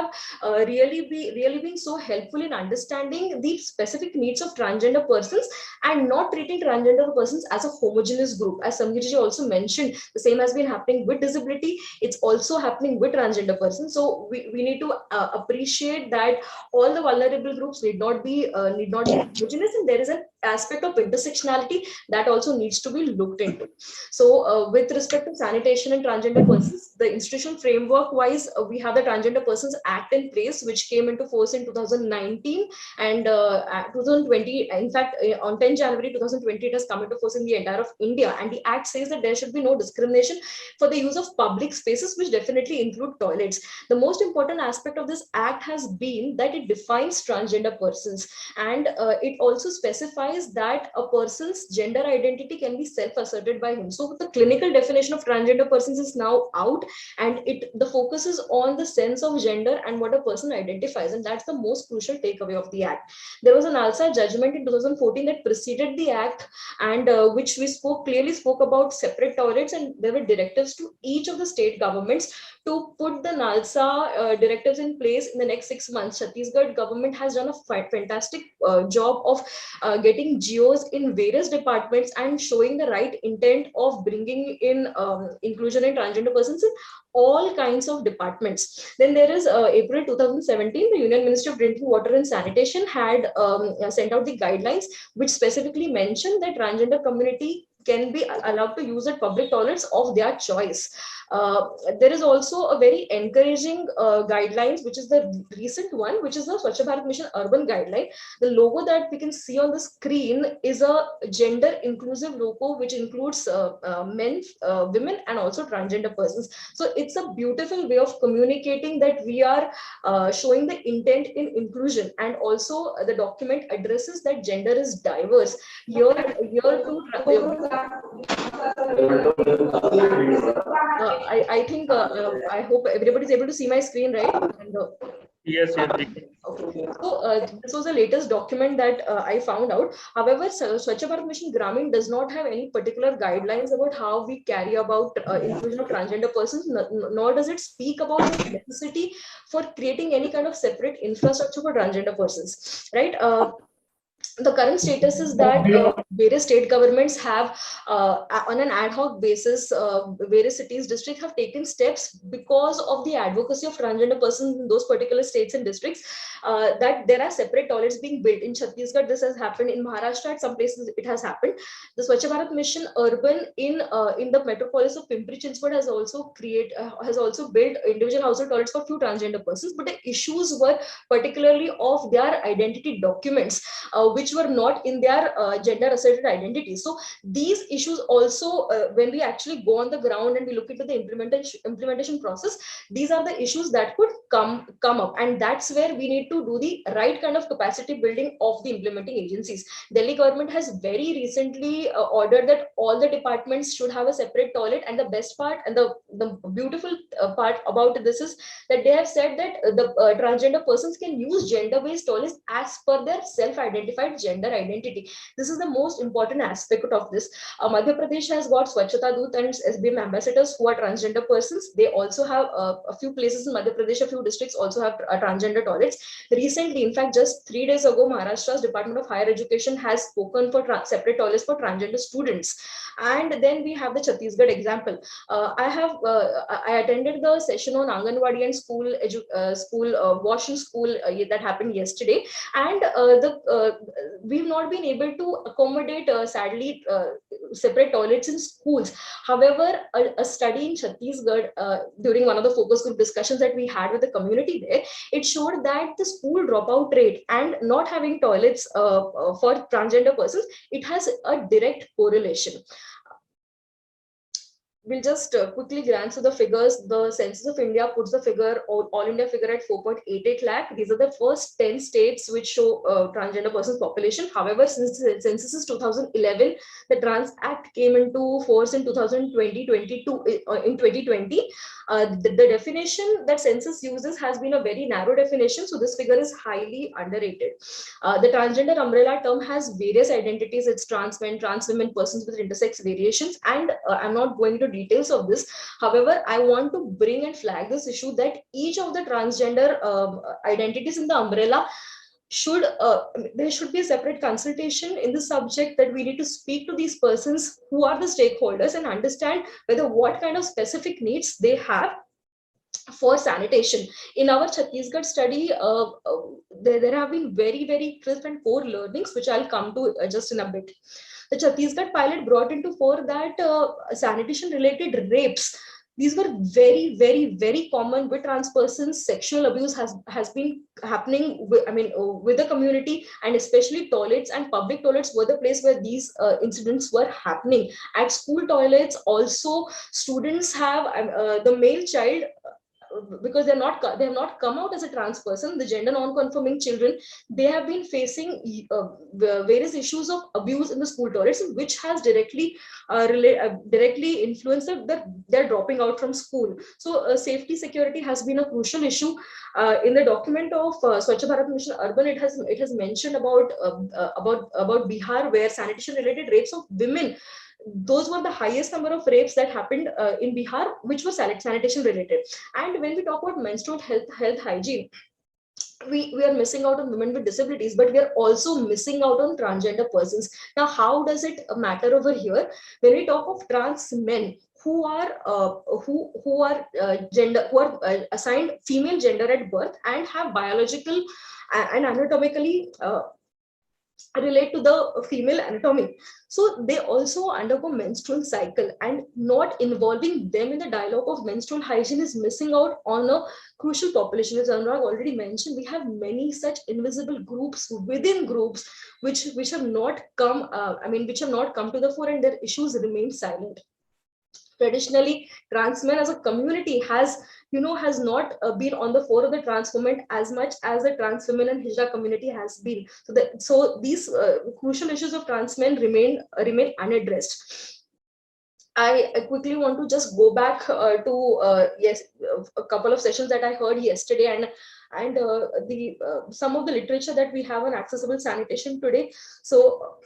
really been so helpful in understanding the specific needs of transgender persons and not treating transgender persons as a homogeneous group. As Samir ji also mentioned, the same has been happening with disability. It's also happening with transgender persons. So we need to appreciate that all the vulnerable groups need not be homogeneous, and there is an aspect of intersectionality that also needs to be looked into. So with respect to sanitation and transgender persons, the institutional framework wise, we have the Transgender Persons Act in place, which came into force in 2019 and 2020. In fact, on 10 January 2020, it has come into force in the entire of India. And the Act says that there should be no discrimination for the use of public spaces, which definitely include toilets. The most important aspect of this Act has been that it defines transgender persons, and it also specifies that a person's gender identity can be self-asserted by him. So the clinical definition of transgender persons is now out, and the focus is on the sense of gender and what a person identifies, and that's the most crucial takeaway of the Act. There was an NALSA judgment in 2014 that preceded the Act, and which we clearly spoke about separate toilets, and there were directives to each of the state governments to put the NALSA directives in place in the next 6 months. Chhattisgarh government has done a fantastic job of getting GOs in various departments and showing the right intent of bringing in inclusion in transgender persons in all kinds of departments. Then there is April 2017, the Union Ministry of Drinking Water and Sanitation had sent out the guidelines which specifically mentioned that transgender community can be allowed to use at public toilets of their choice. There is also a very encouraging guidelines, which is the recent one, which is the Swachh Bharat Mission urban guideline. The logo that we can see on the screen is a gender inclusive logo, which includes men, women, and also transgender persons. So it's a beautiful way of communicating that we are showing the intent in inclusion, and also the document addresses that gender is diverse. I think I hope everybody is able to see my screen, right? And, yes. okay. This was the latest document that I found out. However, Swachh Bharat Mission Gramin does not have any particular guidelines about how we carry about inclusion of transgender persons, nor does it speak about the necessity for creating any kind of separate infrastructure for transgender persons, right? The current status is that various state governments have, on an ad hoc basis, various cities, districts have taken steps because of the advocacy of transgender persons in those particular states and districts, that there are separate toilets being built. In Chhattisgarh, this has happened. In Maharashtra, at some places it has happened. The Swachh Bharat Mission Urban in the metropolis of Pimpri Chinchwad has also built individual household toilets for few transgender persons, but the issues were particularly of their identity documents, which were not in their gender asserted identity. So these issues also, when we actually go on the ground and we look into the implementation process, these are the issues that could come up, and that's where we need to do the right kind of capacity building of the implementing agencies. Delhi government has very recently ordered that all the departments should have a separate toilet, and the best part and the beautiful part about this is that they have said that the transgender persons can use gender-based toilets as per their self-identified gender identity. This is the most important aspect of this. Madhya Pradesh has got Swachhata Doot and SBM ambassadors who are transgender persons. They also have a few places in Madhya Pradesh, a few districts also have transgender toilets. Recently, in fact, just 3 days ago, Maharashtra's Department of Higher Education has spoken for separate toilets for transgender students. And then we have the Chhattisgarh example. I attended the session on Anganwadi and school washing school that happened yesterday, and we've not been able to accommodate, sadly, separate toilets in schools. However, a study in Chhattisgarh, during one of the focus group discussions that we had with the community there, it showed that the school dropout rate and not having toilets for transgender persons, it has a direct correlation. We'll just quickly glance through the figures. The Census of India puts the figure, all India figure, at 4.88 lakh. These are the first 10 states which show transgender persons population. However, since the census is 2011, the Trans Act came into force in 2020. The definition that census uses has been a very narrow definition, so this figure is highly underrated. The transgender umbrella term has various identities. It's trans men, trans women, persons with intersex variations, and I'm not going to details of this. However, I want to bring and flag this issue that each of the transgender identities in the umbrella should there should be a separate consultation in the subject, that we need to speak to these persons who are the stakeholders and understand whether what kind of specific needs they have for sanitation. In our Chhattisgarh study, there have been very, very crisp and core learnings, which I'll come to just in a bit. The Chhattisgarh pilot brought into fore that sanitation related rapes, these were very, very, very common with trans persons. Sexual abuse has been happening with the community, and especially toilets and public toilets were the place where these incidents were happening. At school toilets also, students have the male child, because they have not come out as a trans person, the gender non-conforming children, they have been facing various issues of abuse in the school toilets, which has directly influenced their dropping out from school. So safety security has been a crucial issue. In the document of Swachh Bharat Mission Urban, it has mentioned about Bihar, where sanitation related rapes of women, those were the highest number of rapes that happened in Bihar, which were sanitation related. And when we talk about menstrual health hygiene, we are missing out on women with disabilities, but we are also missing out on transgender persons. Now, how does it matter over here? When we talk of trans men who are assigned female gender at birth and have biological and anatomically relate to the female anatomy, so they also undergo menstrual cycle, and not involving them in the dialogue of menstrual hygiene is missing out on a crucial population. As Anurag already mentioned, we have many such invisible groups within groups which have not come to the fore, and their issues remain silent. Traditionally, trans men as a community has not been on the fore of the trans movement as much as the trans women and Hijra community has been. So these crucial issues of trans men remain unaddressed. I quickly want to just go back to a couple of sessions that I heard yesterday, and the some of the literature that we have on accessible sanitation today. So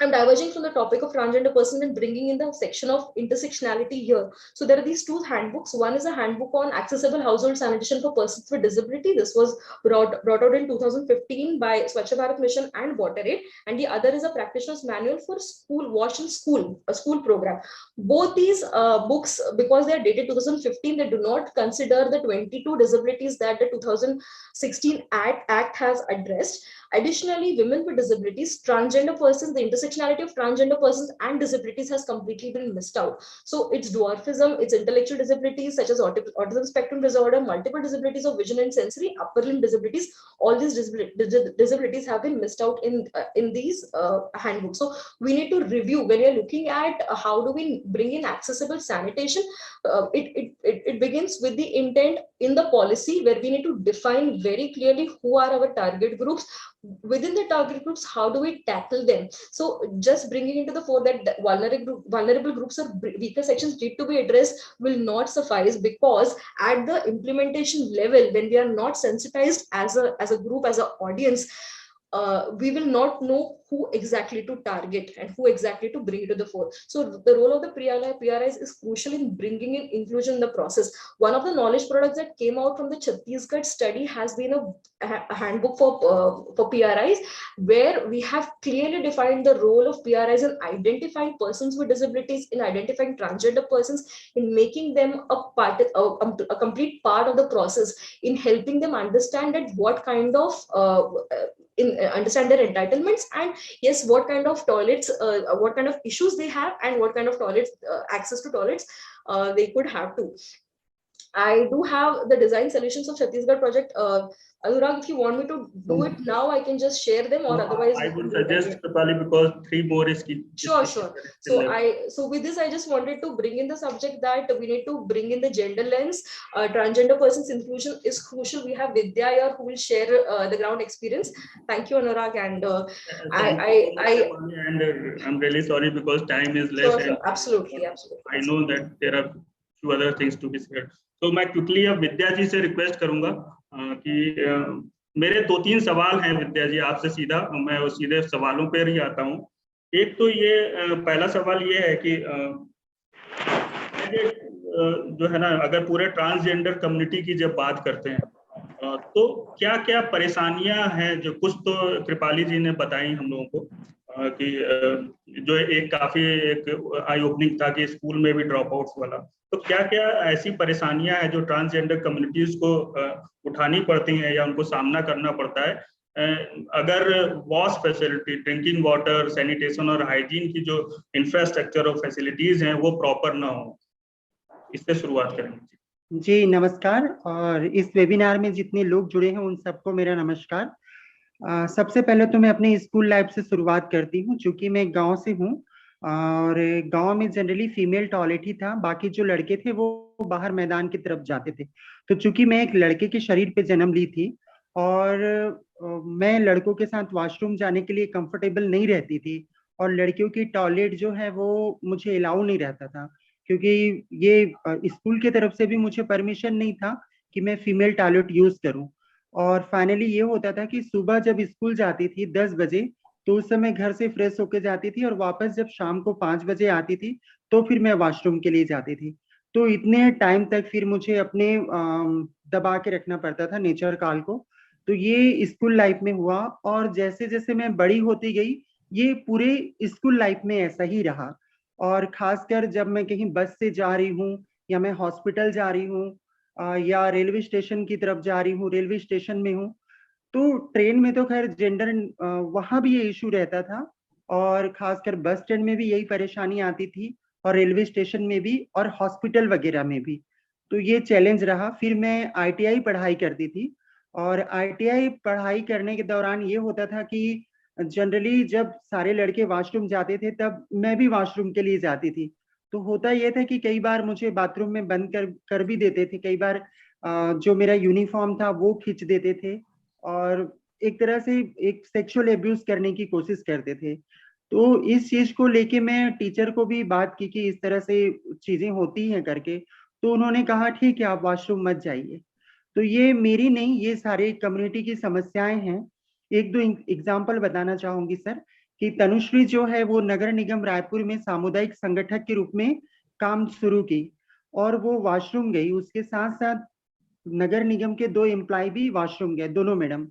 I'm diverging from the topic of transgender persons and bringing in the section of intersectionality here. So there are these two handbooks. One is a handbook on accessible household sanitation for persons with disability. This was brought out in 2015 by Swachh Bharat Mission and WaterAid. And the other is a practitioner's manual for school wash in school, a school program. Both these books, because they are dated 2015, they do not consider the 22 disabilities that the 2016 Act has addressed. Additionally, women with disabilities, transgender persons, the intersectionality of transgender persons and disabilities has completely been missed out. So it's dwarfism, it's intellectual disabilities such as autism spectrum disorder, multiple disabilities of vision and sensory, upper limb disabilities, all these disabilities have been missed out in these handbooks. So we need to review when you're looking at how do we bring in accessible sanitation. It begins with the intent in the policy, where we need to define very clearly who are our target groups. Within the target groups, how do we tackle them? So just bringing into the fore that vulnerable groups or weaker sections need to be addressed will not suffice, because at the implementation level, when we are not sensitized as a group, as an audience, we will not know who exactly to target and who exactly to bring to the fore. So the role of the PRIs is crucial in bringing in inclusion in the process. One of the knowledge products that came out from the Chhattisgarh study has been a handbook for PRIs, where we have clearly defined the role of PRIs in identifying persons with disabilities, in identifying transgender persons, in making them a complete part of the process, in helping them understand that what kind of understand their entitlements, and yes, what kind of toilets, what kind of issues they have, and what kind of toilets, access to toilets they could have to. I do have the design solutions of Chhattisgarh project. Anurag, if you want me to do it now, I can just share them, or otherwise I would suggest, Kripali, because 3 more is sure. So with this, I just wanted to bring in the subject that we need to bring in the gender lens. Transgender persons inclusion is crucial. We have Vidya here who will share the ground experience. Thank you, Anurag, and I'm really sorry because time is less. Sure, absolutely. I know that there are few other things to be said. तो मैं quickly अब विद्या जी से request करूंगा कि मेरे 2-3 सवाल हैं विद्या जी आपसे सीधा, मैं वो सीधे सवालों पर ही आता हूं। एक तो ये पहला सवाल ये है कि जो है ना, अगर पूरे ट्रांसजेंडर कम्युनिटी की जब बात करते हैं तो क्या क्या परेशानियां हैं, जो कुछ तो कृपाली जी ने बताई हम लोगों को कि जो एक काफी एक आई ओपनिंग था कि स्कूल में भी ड्रॉप आउट्स वाला, तो क्या क्या ऐसी परेशानियां हैं जो ट्रांसजेंडर कम्युनिटीज को उठानी पड़ती हैं या उनको सामना करना पड़ता है अगर wash facility, drinking water, sanitation और हाइजीन की जो इंफ्रास्ट्रक्चर और फैसिलिटीज हैं वो प्रॉपर ना हो। इससे शुरुआत करेंगे। जी नमस्कार, और इस वेबिनार में जितने लोग जुड़े हैं उन सबको मेरा नमस्कार। सबसे पहले तो मैं अपने स्कूल लाइफ से शुरुआत करती हूँ, चूंकि मैं गांव से हूँ और गांव में जनरली फीमेल टॉयलेट ही था, बाकी जो लड़के थे वो बाहर मैदान की तरफ जाते थे। तो चूंकि मैं एक लड़के के शरीर पे जन्म ली थी और मैं लड़कों के साथ वॉशरूम जाने के लिए कंफर्टेबल नहीं रहती थी, और लड़कियों की टॉयलेट जो है वो मुझे अलाउ नहीं रहता था, क्योंकि ये स्कूल की तरफ से भी मुझे परमिशन नहीं था कि मैं फीमेल टॉयलेट यूज करूं। और फाइनली ये होता था कि सुबह जब स्कूल जाती थी 10 बजे, तो उस समय घर से फ्रेश होके जाती थी और वापस जब शाम को 5 बजे आती थी तो फिर मैं वॉशरूम के लिए जाती थी। तो इतने टाइम तक फिर मुझे अपने दबा के रखना पड़ता था नेचर कॉल को। तो ये स्कूल लाइफ में हुआ, और जैसे जैसे मैं बड़ी होती गई ये पूरे स्कूल लाइफ में ऐसा ही रहा। और खासकर जब मैं कहीं बस से जा रही हूँ या मैं हॉस्पिटल जा रही हूँ या रेलवे स्टेशन की तरफ जा रही हूँ, रेलवे स्टेशन में हूँ, तो ट्रेन में तो खैर जेंडर वहां भी ये इशू रहता था, और खासकर बस स्टैंड में भी यही परेशानी आती थी, और रेलवे स्टेशन में भी, और हॉस्पिटल वगैरह में भी। तो ये चैलेंज रहा। फिर मैं ITI पढ़ाई करती थी, और ITI पढ़ाई करने के दौरान ये होता था कि जनरली जब सारे लड़के वॉशरूम जाते थे तब मैं भी वॉशरूम के लिए जाती थी। तो होता यह था कि कई बार मुझे बाथरूम में बंद कर भी देते थे, कई बार जो मेरा यूनिफॉर्म था वो खींच देते थे, और एक तरह से एक सेक्सुअल एब्यूज करने की कोशिश करते थे। तो इस चीज को लेके मैं टीचर को भी बात की कि इस तरह से चीजें होती हैं करके, तो उन्होंने कहा ठीक है आप वॉशरूम मत जाइए। तो ये मेरी नहीं, ये सारे कम्युनिटी की समस्याएं हैं। एक दो एग्जाम्पल बताना चाहूंगी सर, कि तनुश्री जो है वो नगर निगम रायपुर में सामुदायिक संगठक के रूप में काम शुरू की और वो वॉशरूम गई, उसके साथ साथ नगर निगम के 2 एम्प्लॉय भी वॉशरूम गए, दोनों मैडम।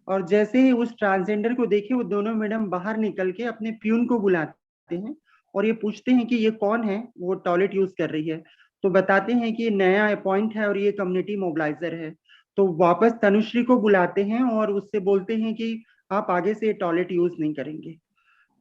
और जैसे ही उस ट्रांसजेंडर को देखे वो दोनों मैडम बाहर निकल के अपने प्यून को बुलाते हैं और ये पूछते हैं कि ये कौन है, वो टॉयलेट यूज कर रही है। तो बताते हैं कि नया अपॉइंट है और ये कम्युनिटी मोबिलाइजर है। तो वापस तनुश्री को बुलाते हैं और उससे बोलते हैं कि आप आगे से टॉयलेट यूज नहीं करेंगे।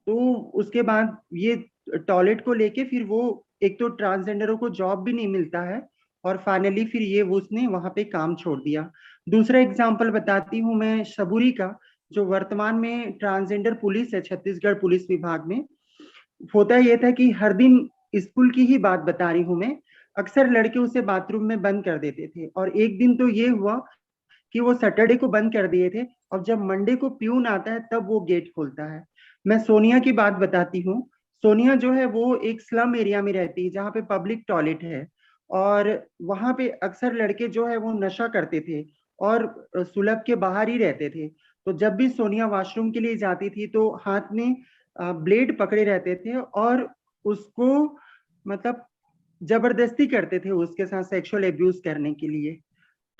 तो उसके बाद ये टॉयलेट को लेके फिर वो, एक तो ट्रांसजेंडरों को जॉब भी नहीं मिलता है और फाइनली फिर ये उसने वहां पे काम छोड़ दिया। दूसरा एग्जांपल बताती हूँ मैं सबूरी का, जो वर्तमान में ट्रांसजेंडर पुलिस है छत्तीसगढ़ पुलिस विभाग में। होता यह था कि हर दिन, स्कूल की ही बात बता रही हूँ मैं, अक्सर लड़के उसे बाथरूम में बंद कर देते थे और एक दिन तो ये हुआ कि वो सैटरडे को बंद कर दिए थे और जब मंडे को प्यून आता है तब वो गेट खोलता है। मैं सोनिया की बात बताती हूँ। सोनिया जो है वो एक स्लम एरिया में रहती है जहाँ पे पब्लिक टॉयलेट है और वहां पे अक्सर लड़के जो है वो नशा करते थे और सुलभ के बाहर ही रहते थे। तो जब भी सोनिया वॉशरूम के लिए जाती थी तो हाथ में ब्लेड पकड़े रहते थे और उसको मतलब जबरदस्ती करते थे उसके साथ सेक्सुअल एब्यूज करने के लिए।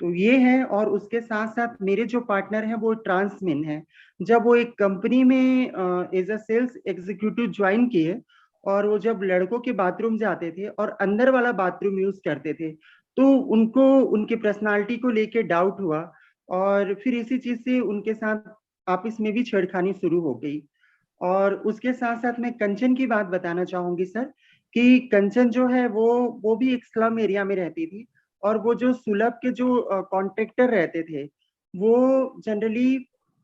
तो ये है। और उसके साथ साथ मेरे जो पार्टनर हैं वो ट्रांसमेन है। जब वो एक कंपनी में as a sales executive join किए और वो जब लड़कों के बाथरूम जाते थे और अंदर वाला बाथरूम यूज करते थे तो उनको उनकी पर्सनालिटी को लेके डाउट हुआ और फिर इसी चीज से उनके साथ आपस में भी छेड़खानी शुरू हो गई। और उसके साथ साथ मैं कंचन की बात बताना चाहूंगी सर, कि कंचन जो है वो भी एक स्लम एरिया में रहती थी और वो जो सुलभ के जो कॉन्ट्रैक्टर रहते थे वो जनरली,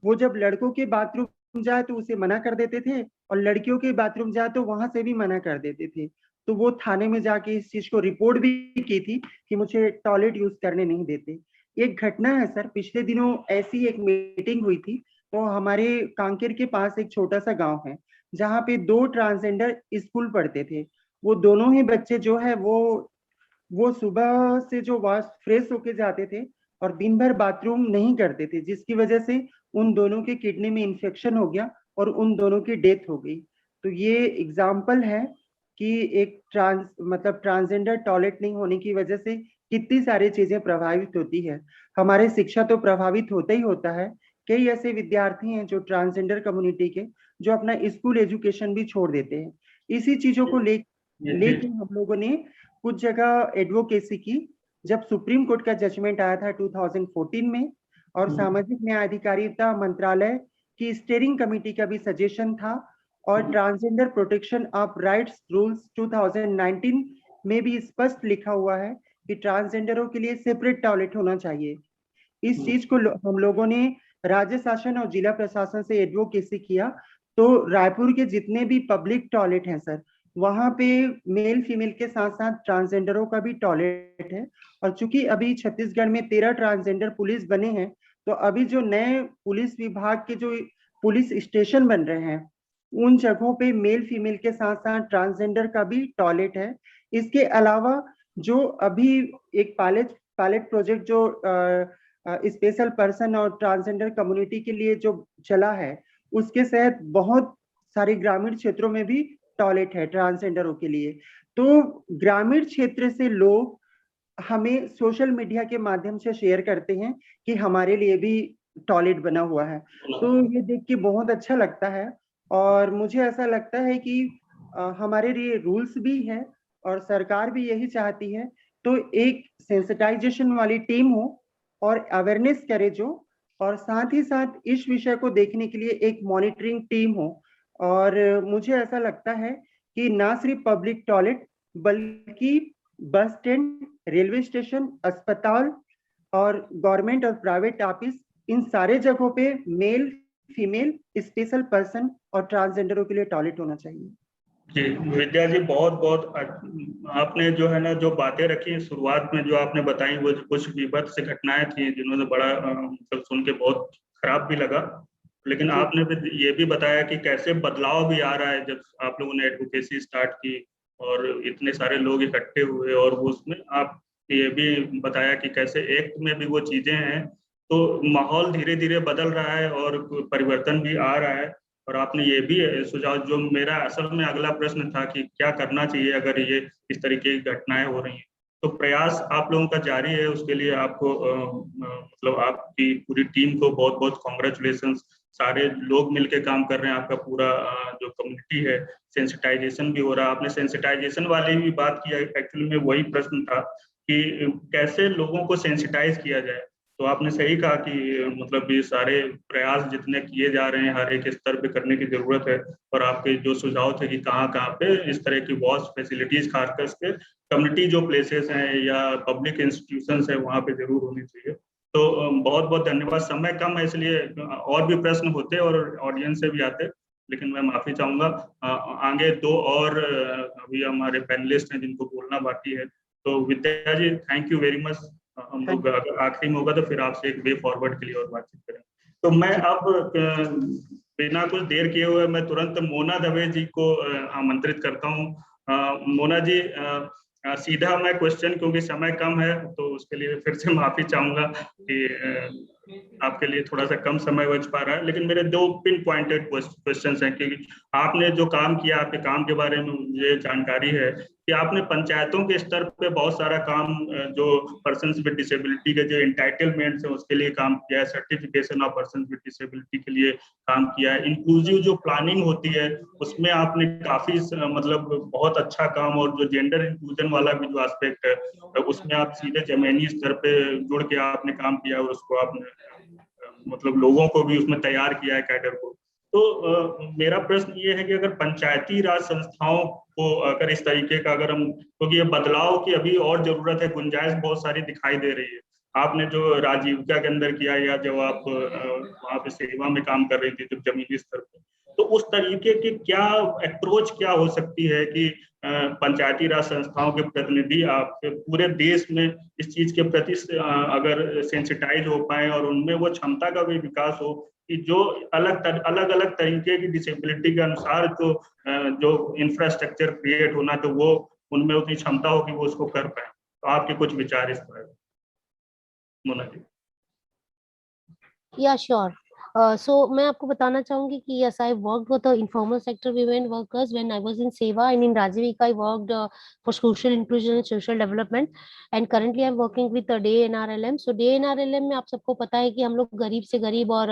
वो जब लड़कों के बाथरूम जाए तो उसे मना कर देते थे और लड़कियों के बाथरूम जाए तो वहां से भी मना कर देते थे। तो वो थाने में जाके इस चीज को रिपोर्ट भी की थी कि मुझे टॉयलेट यूज करने नहीं देते। एक घटना है सर, पिछले दिनों ऐसी एक मीटिंग हुई थी। तो हमारे कांकेर के पास एक छोटा सा गांव है जहाँ पे 2 ट्रांसजेंडर स्कूल पढ़ते थे। वो दोनों ही बच्चे जो है वो सुबह से जो वॉश फ्रेश होके जाते थे और दिन भर बाथरूम नहीं करते थे, जिसकी वजह से उन दोनों के किडनी में इंफेक्शन हो गया और उन दोनों की डेथ हो गई। तो ये एग्जाम्पल है कि एक ट्रांसजेंडर टॉयलेट नहीं होने की वजह से कितनी सारी चीजें प्रभावित होती है। हमारे शिक्षा तो प्रभावित होता ही होता है। कई ऐसे विद्यार्थी हैं जो ट्रांसजेंडर कम्युनिटी के, जो अपना स्कूल एजुकेशन भी छोड़ देते हैं। इसी चीजों को लेके हम लोगों ने कुछ जगह एडवोकेसी की। जब सुप्रीम कोर्ट का जजमेंट आया था 2014 में और सामाजिक न्याय अधिकारिता मंत्रालय की स्टीयरिंग कमेटी का भी सजेशन था और transgender protection of rights rules 2019 में भी स्पष्ट लिखा हुआ है कि ट्रांसजेंडरों के लिए सेपरेट टॉयलेट होना चाहिए। इस चीज को हम लोगों ने राज्य शासन और जिला प्रशासन से एडवोकेसी किया। तो रायपुर के जितने भी पब्लिक टॉयलेट हैं सर, वहां पे मेल फीमेल के साथ साथ ट्रांसजेंडरों का भी टॉयलेट है। और चूंकि अभी छत्तीसगढ़ में 13 ट्रांसजेंडर पुलिस बने हैं, तो अभी जो नए पुलिस विभाग के जो पुलिस स्टेशन बन रहे हैं उन जगहों पे मेल फीमेल के साथ साथ ट्रांसजेंडर का भी टॉयलेट है। इसके अलावा जो अभी एक पायलट प्रोजेक्ट जो स्पेशल पर्सन और ट्रांसजेंडर कम्युनिटी के लिए जो चला है, उसके तहत बहुत सारे ग्रामीण क्षेत्रों में भी टॉयलेट है ट्रांसजेंडरों के लिए। तो ग्रामीण क्षेत्र से लोग हमें सोशल मीडिया के माध्यम से शेयर करते हैं कि हमारे लिए भी टॉयलेट बना हुआ है। तो ये देख के बहुत अच्छा लगता है और मुझे ऐसा लगता है कि हमारे लिए रूल्स भी है और सरकार भी यही चाहती है। तो एक सेंसिटाइजेशन वाली टीम हो और अवेयरनेस करे जो, और साथ ही साथ इस विषय को देखने के लिए एक मॉनिटरिंग टीम हो। और मुझे ऐसा लगता है कि ना सिर्फ पब्लिक टॉयलेट बल्कि बस स्टैंड, रेलवे स्टेशन, अस्पताल और गवर्नमेंट और प्राइवेट ऑफिस, इन सारे जगहों पे मेल फीमेल स्पेशल पर्सन और ट्रांसजेंडरों के लिए टॉयलेट होना चाहिए। जी विद्या जी, बहुत बहुत आपने जो है ना जो बातें रखी शुरुआत में, जो आपने बताई वो कुछ विभत्स घटनाएं थी जिन्होंने बड़ा मतलब सुन के बहुत खराब भी लगा। लेकिन आपने ये भी बताया कि कैसे बदलाव भी आ रहा है जब आप लोगों ने एडवोकेसी स्टार्ट की और इतने सारे लोग इकट्ठे हुए, और वो उसमें आप ये भी बताया कि कैसे एक्ट में भी वो चीजें हैं। तो माहौल धीरे धीरे बदल रहा है और परिवर्तन भी आ रहा है। और आपने ये भी सुझाव, जो मेरा असल में अगला प्रश्न था कि क्या करना चाहिए अगर ये इस तरीके की घटनाएं हो रही हैं, तो प्रयास आप लोगों का जारी है। उसके लिए आपको मतलब आपकी पूरी टीम को बहुत बहुत कॉन्ग्रेचुलेशंस। सारे लोग मिलके काम कर रहे हैं, आपका पूरा जो कम्युनिटी है, सेंसिटाइजेशन भी हो रहा है। आपने सेंसिटाइजेशन वाली भी बात की, एक्चुअली में वही प्रश्न था कि कैसे लोगों को सेंसिटाइज किया जाए। तो आपने सही कहा कि मतलब ये सारे प्रयास जितने किए जा रहे हैं हर एक स्तर पे करने की जरूरत है। और आपके जो सुझाव थे कि कहाँ कहाँ पे इस तरह की वॉश फैसिलिटीज, खासकर के कम्युनिटी जो प्लेसेस हैं या पब्लिक इंस्टीट्यूशंस है, वहाँ पे जरूर होनी चाहिए। तो बहुत बहुत धन्यवाद। समय कम है इसलिए और भी प्रश्न होते और ऑडियंस से भी आते, लेकिन मैं माफी चाहूंगा। आगे दो और अभी हमारे पैनलिस्ट हैं जिनको बोलना बाकी है। तो विद्या जी, थैंक यू वेरी मच। हम लोग अगर आखिरी में होगा तो फिर आपसे एक वे फॉरवर्ड के लिए और बातचीत करें। तो मैं अब बिना कुछ देर किए हुए मैं तुरंत मोना दवे जी को आमंत्रित करता हूँ। मोना जी, सीधा मैं क्वेश्चन, क्योंकि समय कम है तो उसके लिए फिर से माफी चाहूंगा कि आपके लिए थोड़ा सा कम समय बच पा रहा है, लेकिन मेरे दो पिन पॉइंटेड क्वेश्चंस हैं। कि आपने जो काम किया, आपके काम के बारे में मुझे जानकारी है कि आपने पंचायतों के स्तर पे बहुत सारा काम जो पर्सन्स विद डिसेबिलिटी के जो एंटाइटलमेंट्स हैं उसके लिए काम किया है, certification of persons with disability के लिए काम किया है, इंक्लूसिव जो प्लानिंग होती है उसमें आपने काफी मतलब बहुत अच्छा काम, और जो जेंडर इंक्लूजन वाला भी जो एस्पेक्ट है उसमें आप सीधे जमीनी स्तर पे जुड़ के आपने काम किया है, उसको आपने मतलब लोगों को भी उसमें तैयार किया है, कैडर को। तो मेरा प्रश्न ये है कि अगर पंचायती राज संस्थाओं को अगर इस तरीके का, अगर हम, क्योंकि ये बदलाव की अभी और जरूरत है, गुंजाइश बहुत सारी दिखाई दे रही है। आपने जो राजीविका के अंदर किया या जब आप वहाँ पे सेवा में काम कर रही थी जब जमीनी स्तर पर, तो उस तरीके की क्या अप्रोच क्या हो सकती है कि पंचायती राज संस्थाओं के प्रतिनिधि आप पूरे देश में इस चीज के प्रति अगर सेंसिटाइज हो पाए और उनमें वो क्षमता का भी विकास हो कि जो अलग अलग तरीके की डिसेबिलिटी के अनुसार जो इंफ्रास्ट्रक्चर क्रिएट होना, तो वो उनमें उतनी क्षमता हो कि वो उसको कर पाए। तो आपके कुछ विचार इस पर, मोना जी। या श्योर। सो मैं आपको बताना चाहूंगी कि yes, I worked with the informal sector women workers when I was in Seva, and in Rajivika I worked for social inclusion and social development, and currently I'm working with the Day NRLM. So Day NRLM में आप सबको पता है कि हम लोग गरीब से गरीब और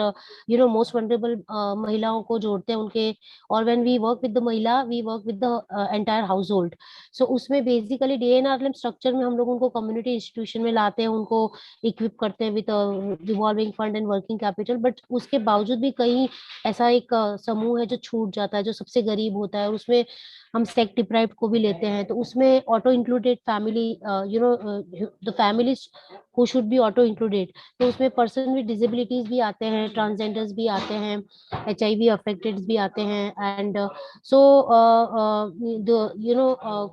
most vulnerable महिलाओं को जोड़ते हैं उनके, और when we work with the महिला we work with the entire household. So उसमें basically Day NRLM structure में हम लोग उनको community institution में लाते हैं, उनको इक्विप करते हैं with revolving fund and working capital. But उसके बावजूद भी कहीं ऐसा एक समूह है जो छूट जाता है, जो सबसे गरीब होता है, और उसमें हम सेक्ट डिप्राइव्ड को भी लेते हैं। तो उसमें auto included family, the families who should be auto included, तो उसमें पर्सन विद डिसेबिलिटीज भी आते हैं, ट्रांसजेंडर्स भी आते हैं, HIV अफेक्टेड भी आते हैं, एंड सो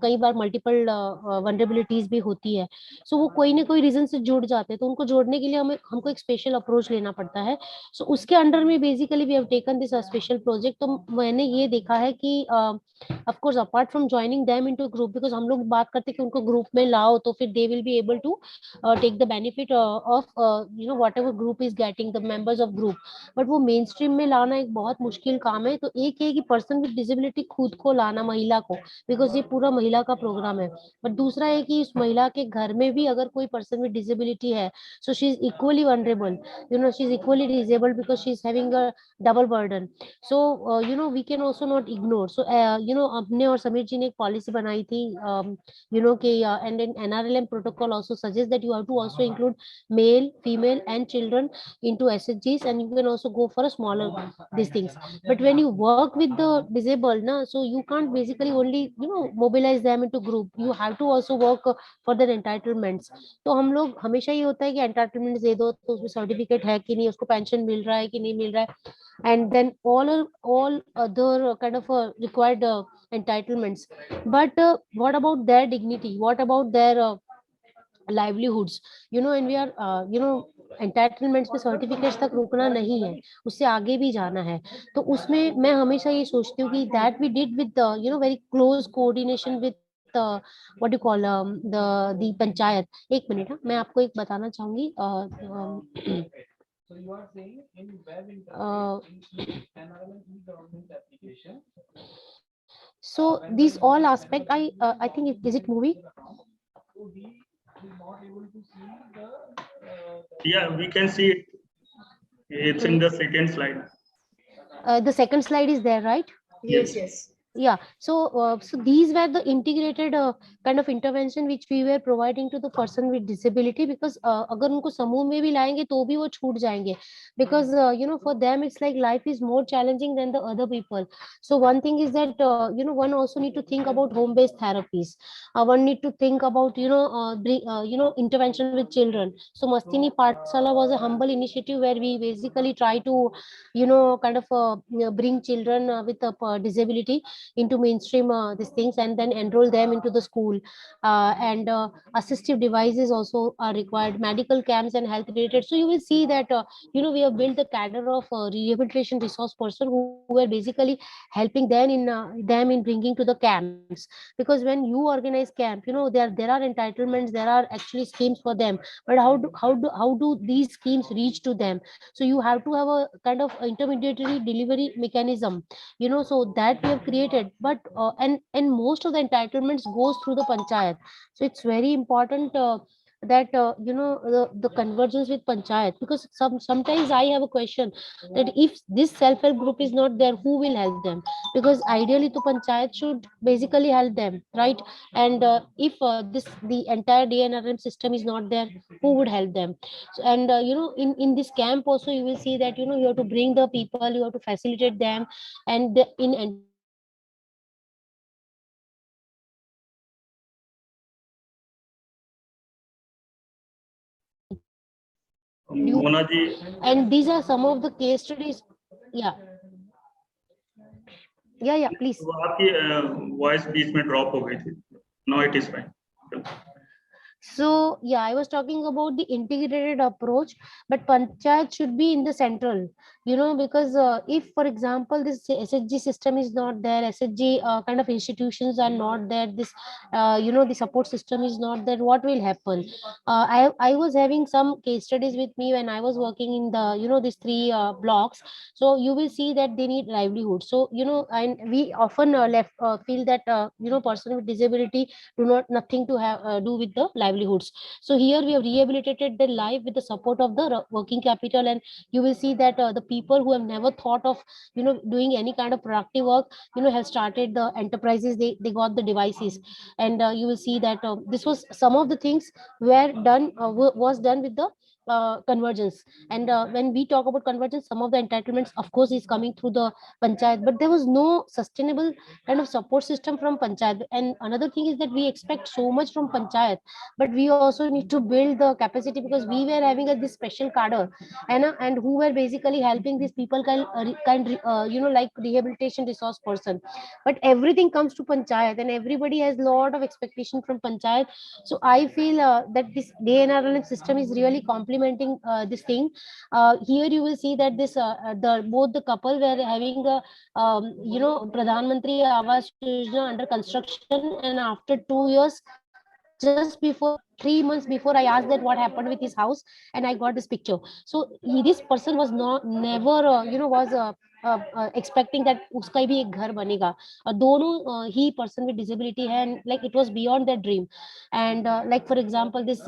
कई बार मल्टीपल वनरेबिलिटीज भी होती है। सो वो कोई ना कोई रीजन से जुड़ जाते हैं, तो उनको जोड़ने के लिए हमको एक स्पेशल अप्रोच लेना पड़ता है। सो उसके अंडर में basically we have taken this special project. तो मैंने ये देखा है कि of course apart from joining them into group, because हम लोग बात करते हैं कि उनको ग्रुप में लाओ तो फिर they will be able to take the benefit of whatever group is getting, the members of group. But वो मेन स्ट्रीम में लाना एक बहुत मुश्किल काम है। तो एक है कि पर्सन विद डिसेबिलिटी खुद को लाना, महिला को, बिकॉज ये पूरा महिला का प्रोग्राम है। बट दूसरा है कि इस महिला के घर में भी अगर कोई पर्सन विद डिसेबिलिटी है, so she is equally vulnerable, she is equally disabled because she is having a double burden. So we can also not ignore. So हमने और समीर जी ने एक पॉलिसी बनाई थी कि and in NRLM protocol also suggests that you have to also include male, female and children into SHGs, and you can also go for a smaller these things. But when you work with the disabled so you can't basically only mobilize them into group, you have to also work for their entitlements. तो हम लोग हमेशा ये होता है कि entitlement दे दो, तो उसमें सर्टिफिकेट है कि नहीं, उसको पेंशन मिल रहा है कि नहीं मिल रहा है, and then all other kind of required entitlements. But what about their dignity, what about their livelihoods, and we are entitlements पे सर्टिफिकेट्स तक रुकना नहीं है, उससे आगे भी जाना है। तो उसमें मैं हमेशा ये सोचती हूँ कि that we did with very close coordination with what you call the panchayat. एक मिनट, हाँ, मैं आपको एक बताना चाहूंगी। So these all aspect, I think is it moving? Yeah, we can see it. It's in the second slide. The second slide is there, right? Yes, yes. Yeah, so these were the integrated kind of intervention which we were providing to the person with disability, because अगर उनको समूह में भी लाएंगे तो भी वो छूट जाएंगे, because for them it's like life is more challenging than the other people. So one thing is that one also need to think about home based therapies. One need to think about intervention with children. So Mastini Pathsala was a humble initiative where we basically try to kind of bring children with a disability into mainstream these things, and then enroll them into the school, and assistive devices also are required, medical camps and health related. So you will see that we have built the cadre of rehabilitation resource person who were basically helping them in bringing to the camps, because when you organize camp, there are entitlements, there are actually schemes for them, but how do these schemes reach to them? So you have to have a kind of intermediary delivery mechanism, so that we have created. But and most of the entitlements goes through the panchayat. So it's very important that the convergence with panchayat, because sometimes I have a question that if this self-help group is not there, who will help them? Because ideally the panchayat should basically help them, right? And if the entire DNRM system is not there, who would help them? So, and in this camp also you will see that you have to bring the people, you have to facilitate them, and in entitlement also you will see that Mona ji, and these are some of the case studies. Yeah, yeah, please. वो आपकी voice बीच में drop हो गई थी. Now it is fine. So yeah, I was talking about the integrated approach, but panchayat should be in the central, because if for example this SHG system is not there, SHG kind of institutions are not there, this the support system is not there, what will happen? I was having some case studies with me when I was working in the these three blocks. So you will see that they need livelihood. So and we often feel that person with disability do not nothing to have do with the livelihoods. So here we have rehabilitated their life with the support of the working capital, and you will see that the people who have never thought of doing any kind of productive work have started the enterprises, they got the devices, and you will see that this was some of the things were done was done with the convergence. And when we talk about convergence, some of the entitlements of course is coming through the panchayat, but there was no sustainable kind of support system from panchayat. And another thing is that we expect so much from panchayat, but we also need to build the capacity, because we were having this special cadre and who were basically helping these people like rehabilitation resource person. But everything comes to panchayat, and everybody has lot of expectation from panchayat. So I feel that this DNRLM system is really complementing this thing. Here you will see that this both the couple were having a Pradhan Mantri Awas Yojana under construction, and after 2 years, just before 3 months before, I asked that what happened with his house, and I got this picture. So this person was not never was expecting that uska bhi ek ghar banega. Dono he person with disability hai, and like it was beyond their dream. And like for example, this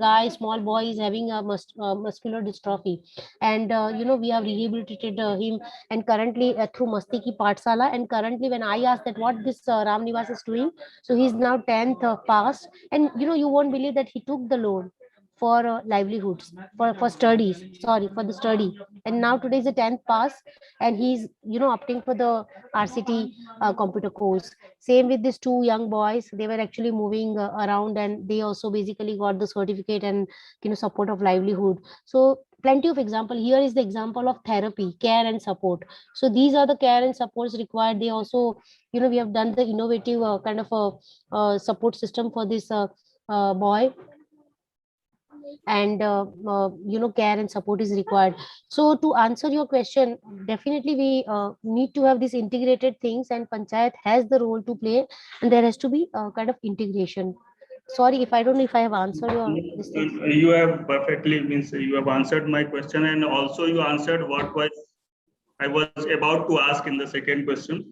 guy, small boy, is having a muscular dystrophy, and we have rehabilitated him, and currently through Masti Ki Pathsala. And currently when I asked that what this Ram Nivas is doing, so he's now 10th passed, and you won't believe that he took the loan for livelihoods, for studies, sorry, for the study. And now today is the 10th pass, and he's opting for the RCT computer course. Same with these two young boys, they were actually moving around, and they also basically got the certificate and support of livelihood. So plenty of example. Here is the example of therapy, care and support. So these are the care and supports required. They also, we have done the innovative kind of a support system for this boy. and care and support is required. So to answer your question, definitely we need to have these integrated things, and Panchayat has the role to play, and there has to be a kind of integration. Sorry if I don't know if I have answered your this thing. You have perfectly, means you have answered my question, and also you answered what I was about to ask in the second question,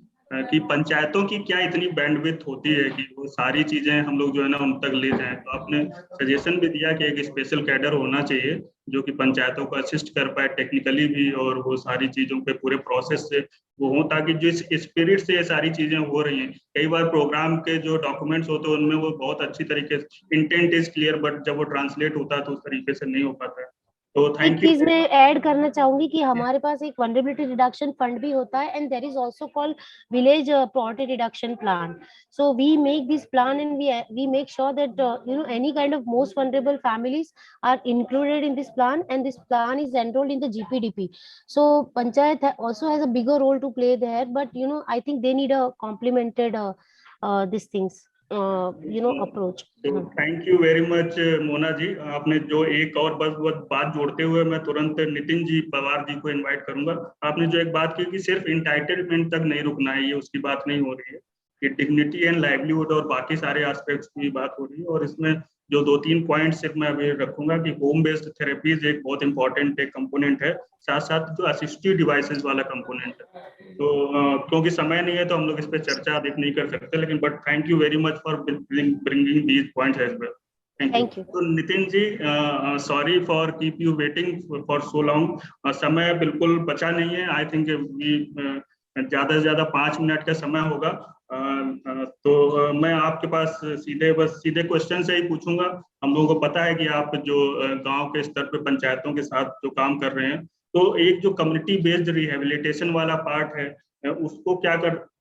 कि पंचायतों की क्या इतनी bandwidth होती है कि वो सारी चीजें हम लोग जो है ना उन तक ले जाएं। तो आपने सजेशन भी दिया कि एक स्पेशल कैडर होना चाहिए जो कि पंचायतों को असिस्ट कर पाए टेक्निकली भी, और वो सारी चीजों पे पूरे प्रोसेस से वो हो, ताकि जिस स्पिरिट से ये सारी चीजें हो रही हैं, कई बार प्रोग्राम के जो डॉक्यूमेंट्स होते हैं उनमें वो बहुत अच्छी तरीके से इंटेंट इज क्लियर, बट जब वो ट्रांसलेट होता है तो उस तरीके से नहीं हो पाता है। तो एक थैंक यू। चीज मैं ऐड करना चाहूंगी कि हमारे पास एक वनरेबिलिटी रिडक्शन फंड भी होता है, and there is also called village poverty reduction plan. So we make this plan and we make sure that any kind of most vulnerable families are included in this plan, and this plan is enrolled in the GPDP. So Panchayat also has a bigger role to play there, but I think they need a complemented these things approach. तो thank you very much Mona ji. आपने जो एक और बस बात जोड़ते हुए मैं तुरंत नितिन जी पवार जी को इनवाइट करूंगा। आपने जो एक बात की कि सिर्फ इंटाइटलमेंट तक नहीं रुकना है, ये उसकी बात नहीं हो रही है, कि डिग्निटी एंड लाइवलीहुड और बाकी सारे एस्पेक्ट्स की बात हो रही है। और इसमें जो 2-3 पॉइंट सिर्फ मैं अभी रखूंगा कि होम बेस्ड थेरेपीज एक बहुत इंपॉर्टेंट एक कंपोनेंट है, साथ साथ जो असिस्टिव डिवाइसेस वाला कंपोनेंट है। तो क्योंकि समय नहीं है तो हम लोग इस पे चर्चा अधिक नहीं कर सकते, लेकिन but thank you very much for bringing these points as well. Thank you. तो Nitin ji, sorry for keep you waiting for so long, समय बिल्कुल बचा नहीं है। आई थिंक ज्यादा से ज्यादा 5 मिनट का समय होगा। तो मैं आपके पास सीधे क्वेश्चन से ही पूछूंगा। हम लोगों को पता है कि आप जो गांव के स्तर पे पंचायतों के साथ जो काम कर रहे हैं, तो एक जो कम्युनिटी बेस्ड रिहेबिलिटेशन वाला पार्ट है उसको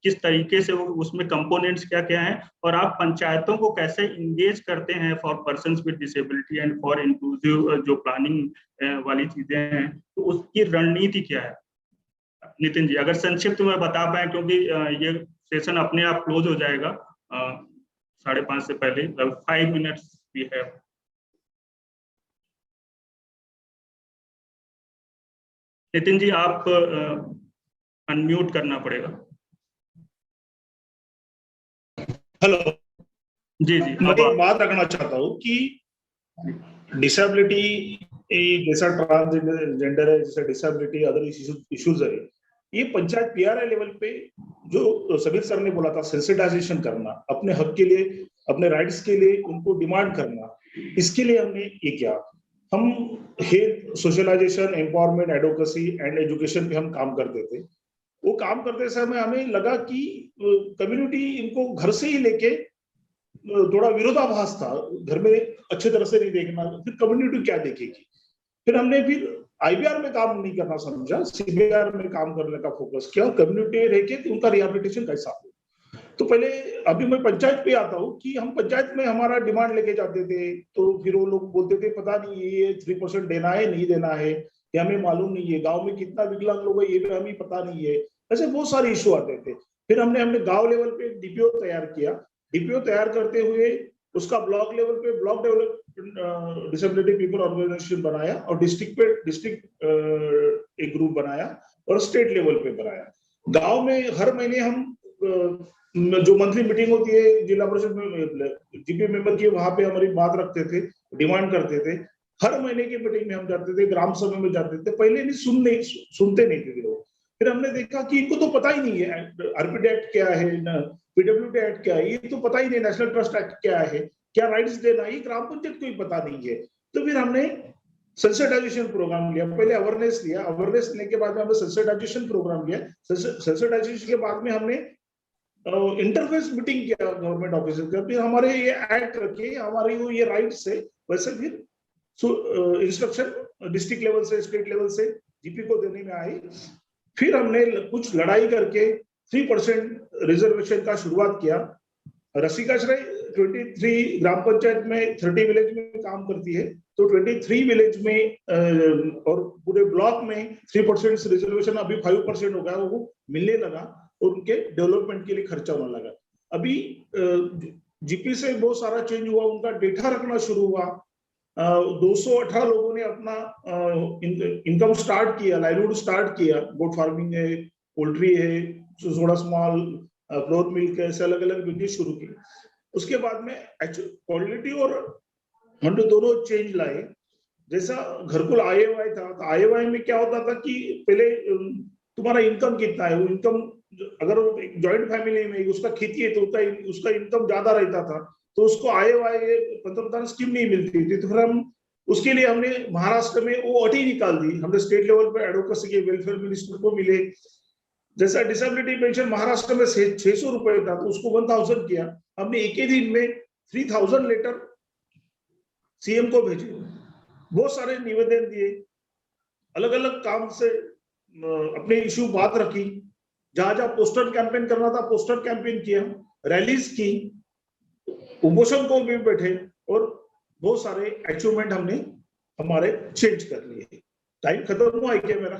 किस तरीके से उसमें कंपोनेंट्स क्या क्या हैं, और आप पंचायतों को कैसे इंगेज करते हैं for persons with disability and for inclusive जो प्लानिंग वाली चीजें हैं, तो उसकी रणनीति क्या है? नितिन जी अगर संक्षिप्त में बता पाए, क्योंकि ये सेशन अपने आप क्लोज हो जाएगा 5:30 से पहले। 5 minutes we have. Nitin ji आप अनम्यूट करना पड़ेगा। हेलो जी। मैं एक बात रखना चाहता हूँ कि डिसेबिलिटी जैसा ट्रांसजेंडर है, जैसा डिसेबिलिटी अदर इश्यूज है, ये पंचायत PRI लेवल पे जो समीर सर ने बोला था सेंसिटाइजेशन करना, अपने हक के लिए, अपने राइट्स के लिए उनको डिमांड करना, इसके लिए हमने ये किया। हम health, socialization, empowerment, advocacy and education पे हम काम करते थे। वो काम करते समय हमें लगा कि कम्युनिटी इनको घर से ही लेके थोड़ा विरोधाभास था, घर में अच्छे तरह से नहीं देखना, फिर कम्युनिटी क्या देखेगी। फिर हमने IBR में काम नहीं करना समझा, CBR में काम करने का फोकस किया, कम्युनिटी रह के उनका रिहेबिलिटेशन कैसा हो। तो पहले अभी मैं पंचायत पे आता हूँ कि हम पंचायत में हमारा डिमांड लेके जाते थे, तो फिर वो लोग बोलते थे पता नहीं ये 3% देना है नहीं देना है, ये हमें मालूम नहीं है, गांव में कितना विकलांग लोग है ये भी हमें पता नहीं है। ऐसे बहुत सारे इशू आते थे। फिर हमने गांव लेवल पे DPO तैयार किया। DPO तैयार करते हुए उसका ब्लॉक लेवल पे block develop disability people organization बनाया, और डिस्ट्रिक्ट एक ग्रुप बनाया, और स्टेट लेवल पे बनाया। गांव में हर महीने हम जो मंथली मीटिंग होती है जिला परिषद में GP मेंबर की, वहां पे हमारी बात रखते थे, डिमांड करते थे। हर महीने की मीटिंग में हम जाते थे, ग्राम सभा में जाते थे। पहले नहीं सुनते नहीं थे लोग। फिर हमने देखा कि इनको तो पता ही नहीं है RPD एक्ट क्या है, PWD एक्ट क्या है, ये तो पता ही नहीं, नेशनल ट्रस्ट एक्ट क्या है, क्या राइट्स देना है, ग्राम पंचायत को ही पता नहीं है। तो फिर हमने सेंसिटाइजेशन प्रोग्राम लिया, पहले अवेयरनेस लिया, अवेयरनेस लेने के बाद में हमने सेंसिटाइजेशन प्रोग्राम लिया। सेंसिटाइजेशन के बाद में हमने इंटरफेस मीटिंग किया गवर्नमेंट ऑफिसर का। फिर हमारे ये एक्ट रखे, हमारे ये राइट्स है, वैसे फिर इंस्ट्रक्शन डिस्ट्रिक्ट लेवल से, स्टेट लेवल से GP को देने में आई। फिर हमने कुछ लड़ाई करके 3% रिजर्वेशन का शुरुआत किया। रसिका श्रेय 23 ग्राम पंचायत में 30 विलेज में काम करती है, तो 23 विलेज में और पूरे ब्लॉक में 3% रिजर्वेशन अभी 5% हो गया, वो मिलने लगा, और उनके डेवलपमेंट के लिए खर्चा होने लगा। अभी GP से बहुत सारा चेंज हुआ, उनका डेटा रखना शुरू हुआ, 218 लोगों ने अपना इनकम स्टार्ट किया, लाइवलीहुड स्टार्ट किया। गोट फार्मिंग है, पोल्ट्री है, थोड़ा स्मॉल फ्लोर मिल्क है, ऐसे अलग अलग बिजनेस शुरू की। उसके बाद में क्वालिटी और हमने दोनों चेंज लाए। जैसा घरकुल आईएवाई था, तो आईएवाई में क्या होता था कि पहले तुम्हारा इनकम कितना है, वो इनकम अगर जॉइंट फैमिली में उसका खेती है तो उसका इनकम ज्यादा रहता था, तो उसको आईएवाई पंतप्रधान स्कीम नहीं मिलती थी। तो फिर हम उसके लिए हमने महाराष्ट्र में वो अटी निकाल दी, हमने स्टेट लेवल पर एडवोकेसी के, वेलफेयर मिनिस्टर को मिले। जैसा डिसेबिलिटी पेंशन महाराष्ट्र में 600 रुपए था, तो उसको 1000 किया। हमने एक ही दिन में 3000 लेटर सीएम को भेजे, बहुत सारे निवेदन दिए, अलग अलग काम से अपने इश्यू बात रखी। जहां जहां पोस्टर कैंपेन करना था पोस्टर कैंपेन किया, रैलीज की, उपोषण को भी बैठे, और बहुत सारे अचीवमेंट हमने हमारे चेंज कर लिए। टाइम खत्म हुआ है क्या मेरा?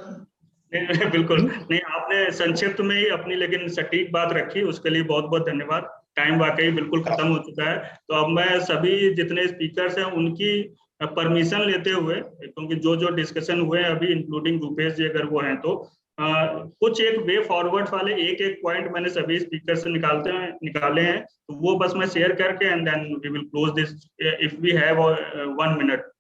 नहीं, बिल्कुल नहीं, आपने संक्षिप्त में ही अपनी लेकिन सटीक बात रखी, उसके लिए बहुत बहुत धन्यवाद। टाइम वाकई बिल्कुल खत्म हो चुका है, तो अब मैं सभी जितने स्पीकर्स हैं उनकी परमिशन लेते हुए, क्योंकि जो डिस्कशन हुए हैं अभी, इंक्लूडिंग रूपेश जी अगर वो हैं, तो कुछ एक वे फॉरवर्ड वाले एक पॉइंट मैंने सभी स्पीकर से निकाले हैं, तो वो बस मैं शेयर करके and then we will close this if we have 1 minute.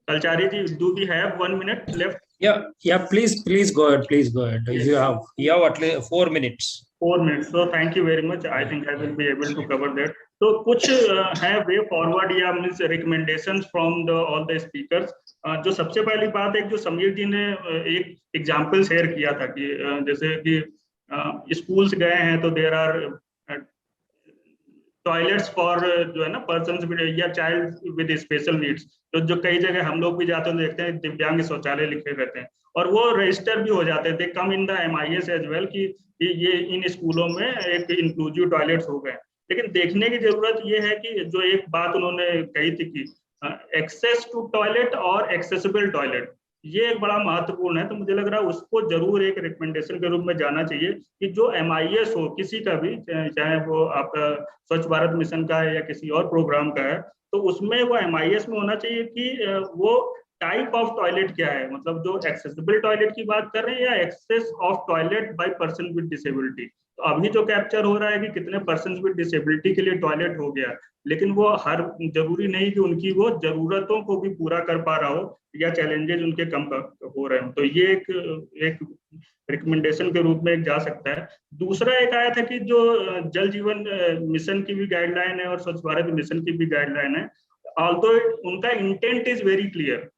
Kalchari ji, do we have 1 minute left? Yeah, please go ahead. You have at least 4 minutes. 4 minutes. So thank you very much. I think I will be able to cover that. तो कुछ है way forward या means recommendations from all the speakers. जो सबसे पहली बात है, जो समीर जी ने एक एग्जांपल शेयर किया था कि जैसे कि स्कूल्स गए हैं तो देयर आर टॉयलेट्स फॉर जो है ना पर्सन्स या चाइल्ड विद स्पेशल नीड्स। तो जो कई जगह हम लोग भी जाते हैं देखते हैं दिव्यांग शौचालय लिखे रहते हैं, और वो रजिस्टर भी हो जाते हैं, they come in the MIS as well कि ये इन स्कूलों में एक इंक्लूसिव टॉयलेट्स हो गए। लेकिन देखने की जरूरत ये है कि जो एक बात उन्होंने कही थी कि एक्सेस टू टॉयलेट और एक्सेसिबल टॉयलेट, ये एक बड़ा महत्वपूर्ण है। तो मुझे लग रहा है उसको जरूर एक रिकमेंडेशन के रूप में जाना चाहिए कि जो MIS हो किसी का भी, चाहे वो आपका स्वच्छ भारत मिशन का है या किसी और प्रोग्राम का है, तो उसमें वो MIS में होना चाहिए कि वो टाइप ऑफ टॉयलेट क्या है, मतलब जो एक्सेसिबल टॉयलेट की बात कर रहे हैं या access of toilet by person with disability. तो अभी जो कैप्चर हो रहा है कि कितने पर्सन विद डिसेबिलिटी के लिए टॉयलेट हो गया, लेकिन वो हर जरूरी नहीं कि उनकी वो जरूरतों को भी पूरा कर पा रहा हो या चैलेंजेस उनके कम हो रहे हो। तो ये एक रिकमेंडेशन के रूप में एक जा सकता है। दूसरा एक आया था कि जो जल जीवन मिशन की भी गाइडलाइन है और स्वच्छ भारत मिशन की भी गाइडलाइन है, ऑल्दो उनका इंटेंट इज वेरी क्लियर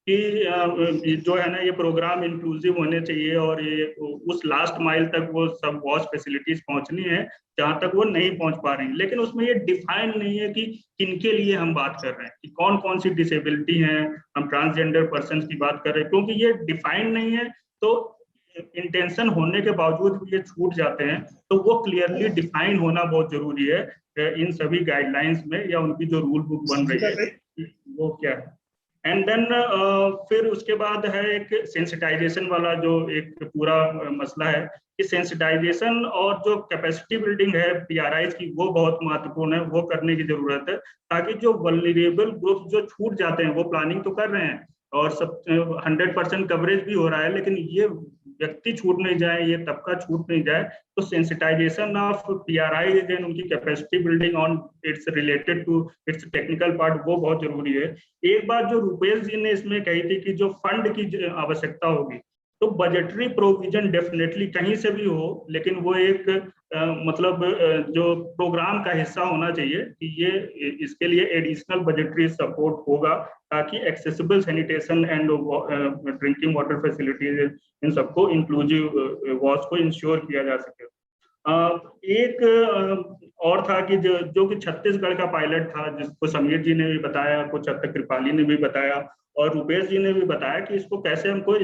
कि जो है ना ये प्रोग्राम इंक्लूसिव होने चाहिए और ये उस लास्ट माइल तक वो सब वॉश फैसिलिटीज पहुंचनी है जहां तक वो नहीं पहुंच पा रही, लेकिन उसमें ये डिफाइन नहीं है कि किनके लिए हम बात कर रहे हैं, कि कौन कौन सी डिसेबिलिटी हैं, हम ट्रांसजेंडर पर्सन की बात कर रहे हैं, क्योंकि ये डिफाइन नहीं है तो इंटेंशन होने के बावजूद भी ये छूट जाते हैं। तो वो क्लियरली डिफाइन होना बहुत जरूरी है इन सभी गाइडलाइंस में, या उनकी जो रूल बुक बन रही है वो क्या है। एंड देन फिर उसके बाद है एक सेंसिटाइजेशन वाला जो एक पूरा मसला है कि सेंसिटाइजेशन और जो कैपेसिटी बिल्डिंग है PRIs की, वो बहुत महत्वपूर्ण है, वो करने की जरूरत है, ताकि जो वल्नरेबल ग्रुप जो छूट जाते हैं, वो प्लानिंग तो कर रहे हैं और सब 100% कवरेज भी हो रहा है, लेकिन ये व्यक्ति छूट नहीं जाए, ये तबका छूट नहीं जाए। तो सेंसिटाइजेशन ऑफ PRI एंड उनकी capacity building on its related to its technical part, वो बहुत जरूरी है। एक बात जो रूपेश जी ने इसमें कही थी कि जो फंड की आवश्यकता होगी, तो बजटरी प्रोविजन डेफिनेटली कहीं से भी हो, लेकिन वो एक मतलब जो प्रोग्राम का हिस्सा होना चाहिए कि ये इसके लिए एडिशनल बजटरी सपोर्ट होगा, ताकि accessible sanitation and drinking water facilities in सबको इंक्लूसिव वॉश को इंश्योर किया जा सके। एक और था कि जो कि छत्तीसगढ़ का पायलट था, जिसको समीर जी ने भी बताया, कुछ हद तक कृपाली ने भी बताया और रूपेश जी ने भी बताया कि इसको कैसे हमको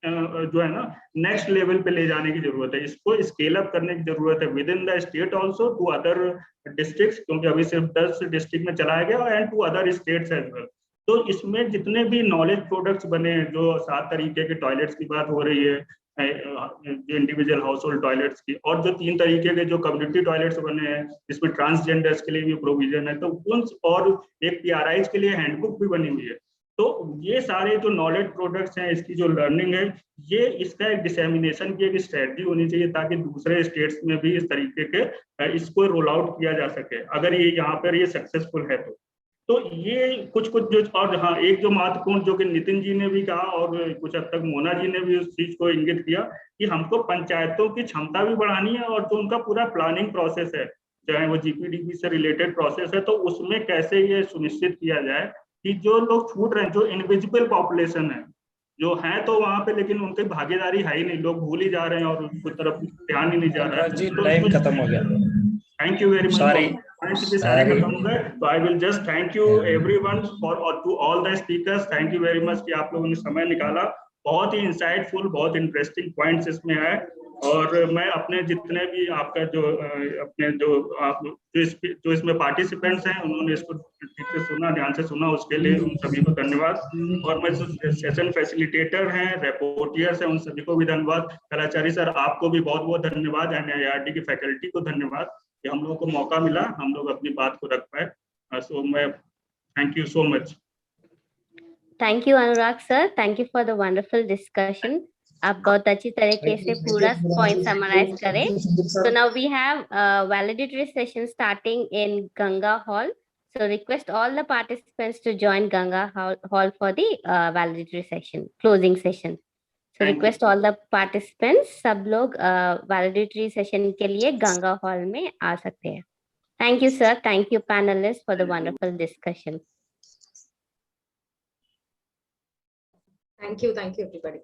जो है ना नेक्स्ट लेवल पे ले जाने की जरूरत है, इसको स्केल अप करने की जरूरत है within the state also to other districts, क्योंकि अभी सिर्फ 10 डिस्ट्रिक्ट में चलाया गया and to other states as well. तो इसमें जितने भी नॉलेज प्रोडक्ट्स बने, जो 7 तरीके के टॉयलेट्स की बात हो रही है, इंडिविजुअल हाउस होल्ड टॉयलेट्स की, और जो 3 तरीके के जो कम्युनिटी टॉयलेट्स बने हैं जिसमें ट्रांसजेंडर्स के लिए भी प्रोविजन है, तो उन और एक PRIs के लिए हैंडबुक भी बनी हुई है। तो ये सारे जो नॉलेज प्रोडक्ट्स हैं, इसकी जो लर्निंग है, ये इसका एक डिसेमिनेशन की एक स्ट्रेटजी होनी चाहिए ताकि दूसरे स्टेट्स में भी इस तरीके के इसको रोल आउट किया जा सके, अगर ये यहाँ पर ये सक्सेसफुल है तो ये कुछ जो, और हाँ एक जो महत्वपूर्ण जो कि नितिन जी ने भी कहा और कुछ हद तक मोना जी ने भी उस चीज को इंगित किया कि हमको पंचायतों की क्षमता भी बढ़ानी है, और जो उनका पूरा प्लानिंग प्रोसेस है, चाहे वो GPDP से रिलेटेड प्रोसेस है, तो उसमें कैसे ये सुनिश्चित किया जाए कि जो लोग छूट रहे हैं, जो इनविजिबल पॉपुलेशन है, जो है तो वहां पे लेकिन उनकी भागीदारी है ही नहीं, लोग भूल ही जा रहे हैं और उनकी तरफ ध्यान ही नहीं जा रहा है। जी टाइम खत्म हो गया। Thank you very much. Sorry. सारे खत्म हो गए, तो I will just thank you everyone for और to all the speakers, thank you very much कि आप लोगों ने समय निकाला। बहुत ही इंसाइटफुल, बहुत इंटरेस्टिंग पॉइंट्स इसमें है, और मैं अपने जितने भी आपका जो अपने जो इसमें पार्टिसिपेंट्स हैं, उन्होंने इसको ठीक से सुना, ध्यान से सुना, उसके लिए उन सभी को धन्यवाद। और मैं जो सेशन फैसिलिटेटर हैं, रिपोर्टियर्स हैं, उन सभी को भी धन्यवाद। कलाचारी सर, आपको भी बहुत बहुत धन्यवाद, NIRD की फैकल्टी को धन्यवाद कि हम लोगों को मौका मिला, हम लोग अपनी बात को रख पाए। सो मैं thank you so much. Thank you Anurag sir, thank you for the wonderful discussion. आप बहुत अच्छी तरीके से पूरा पॉइंट समराइज करें। So now we have validatory session starting in Ganga Hall. So request all the participants to join Ganga Hall for the validatory session, closing session. So request all the participants, सब लोग validatory session के लिए Ganga Hall में आ सकते हैं। Thank you sir, thank you panelists for the wonderful discussion. Thank you everybody.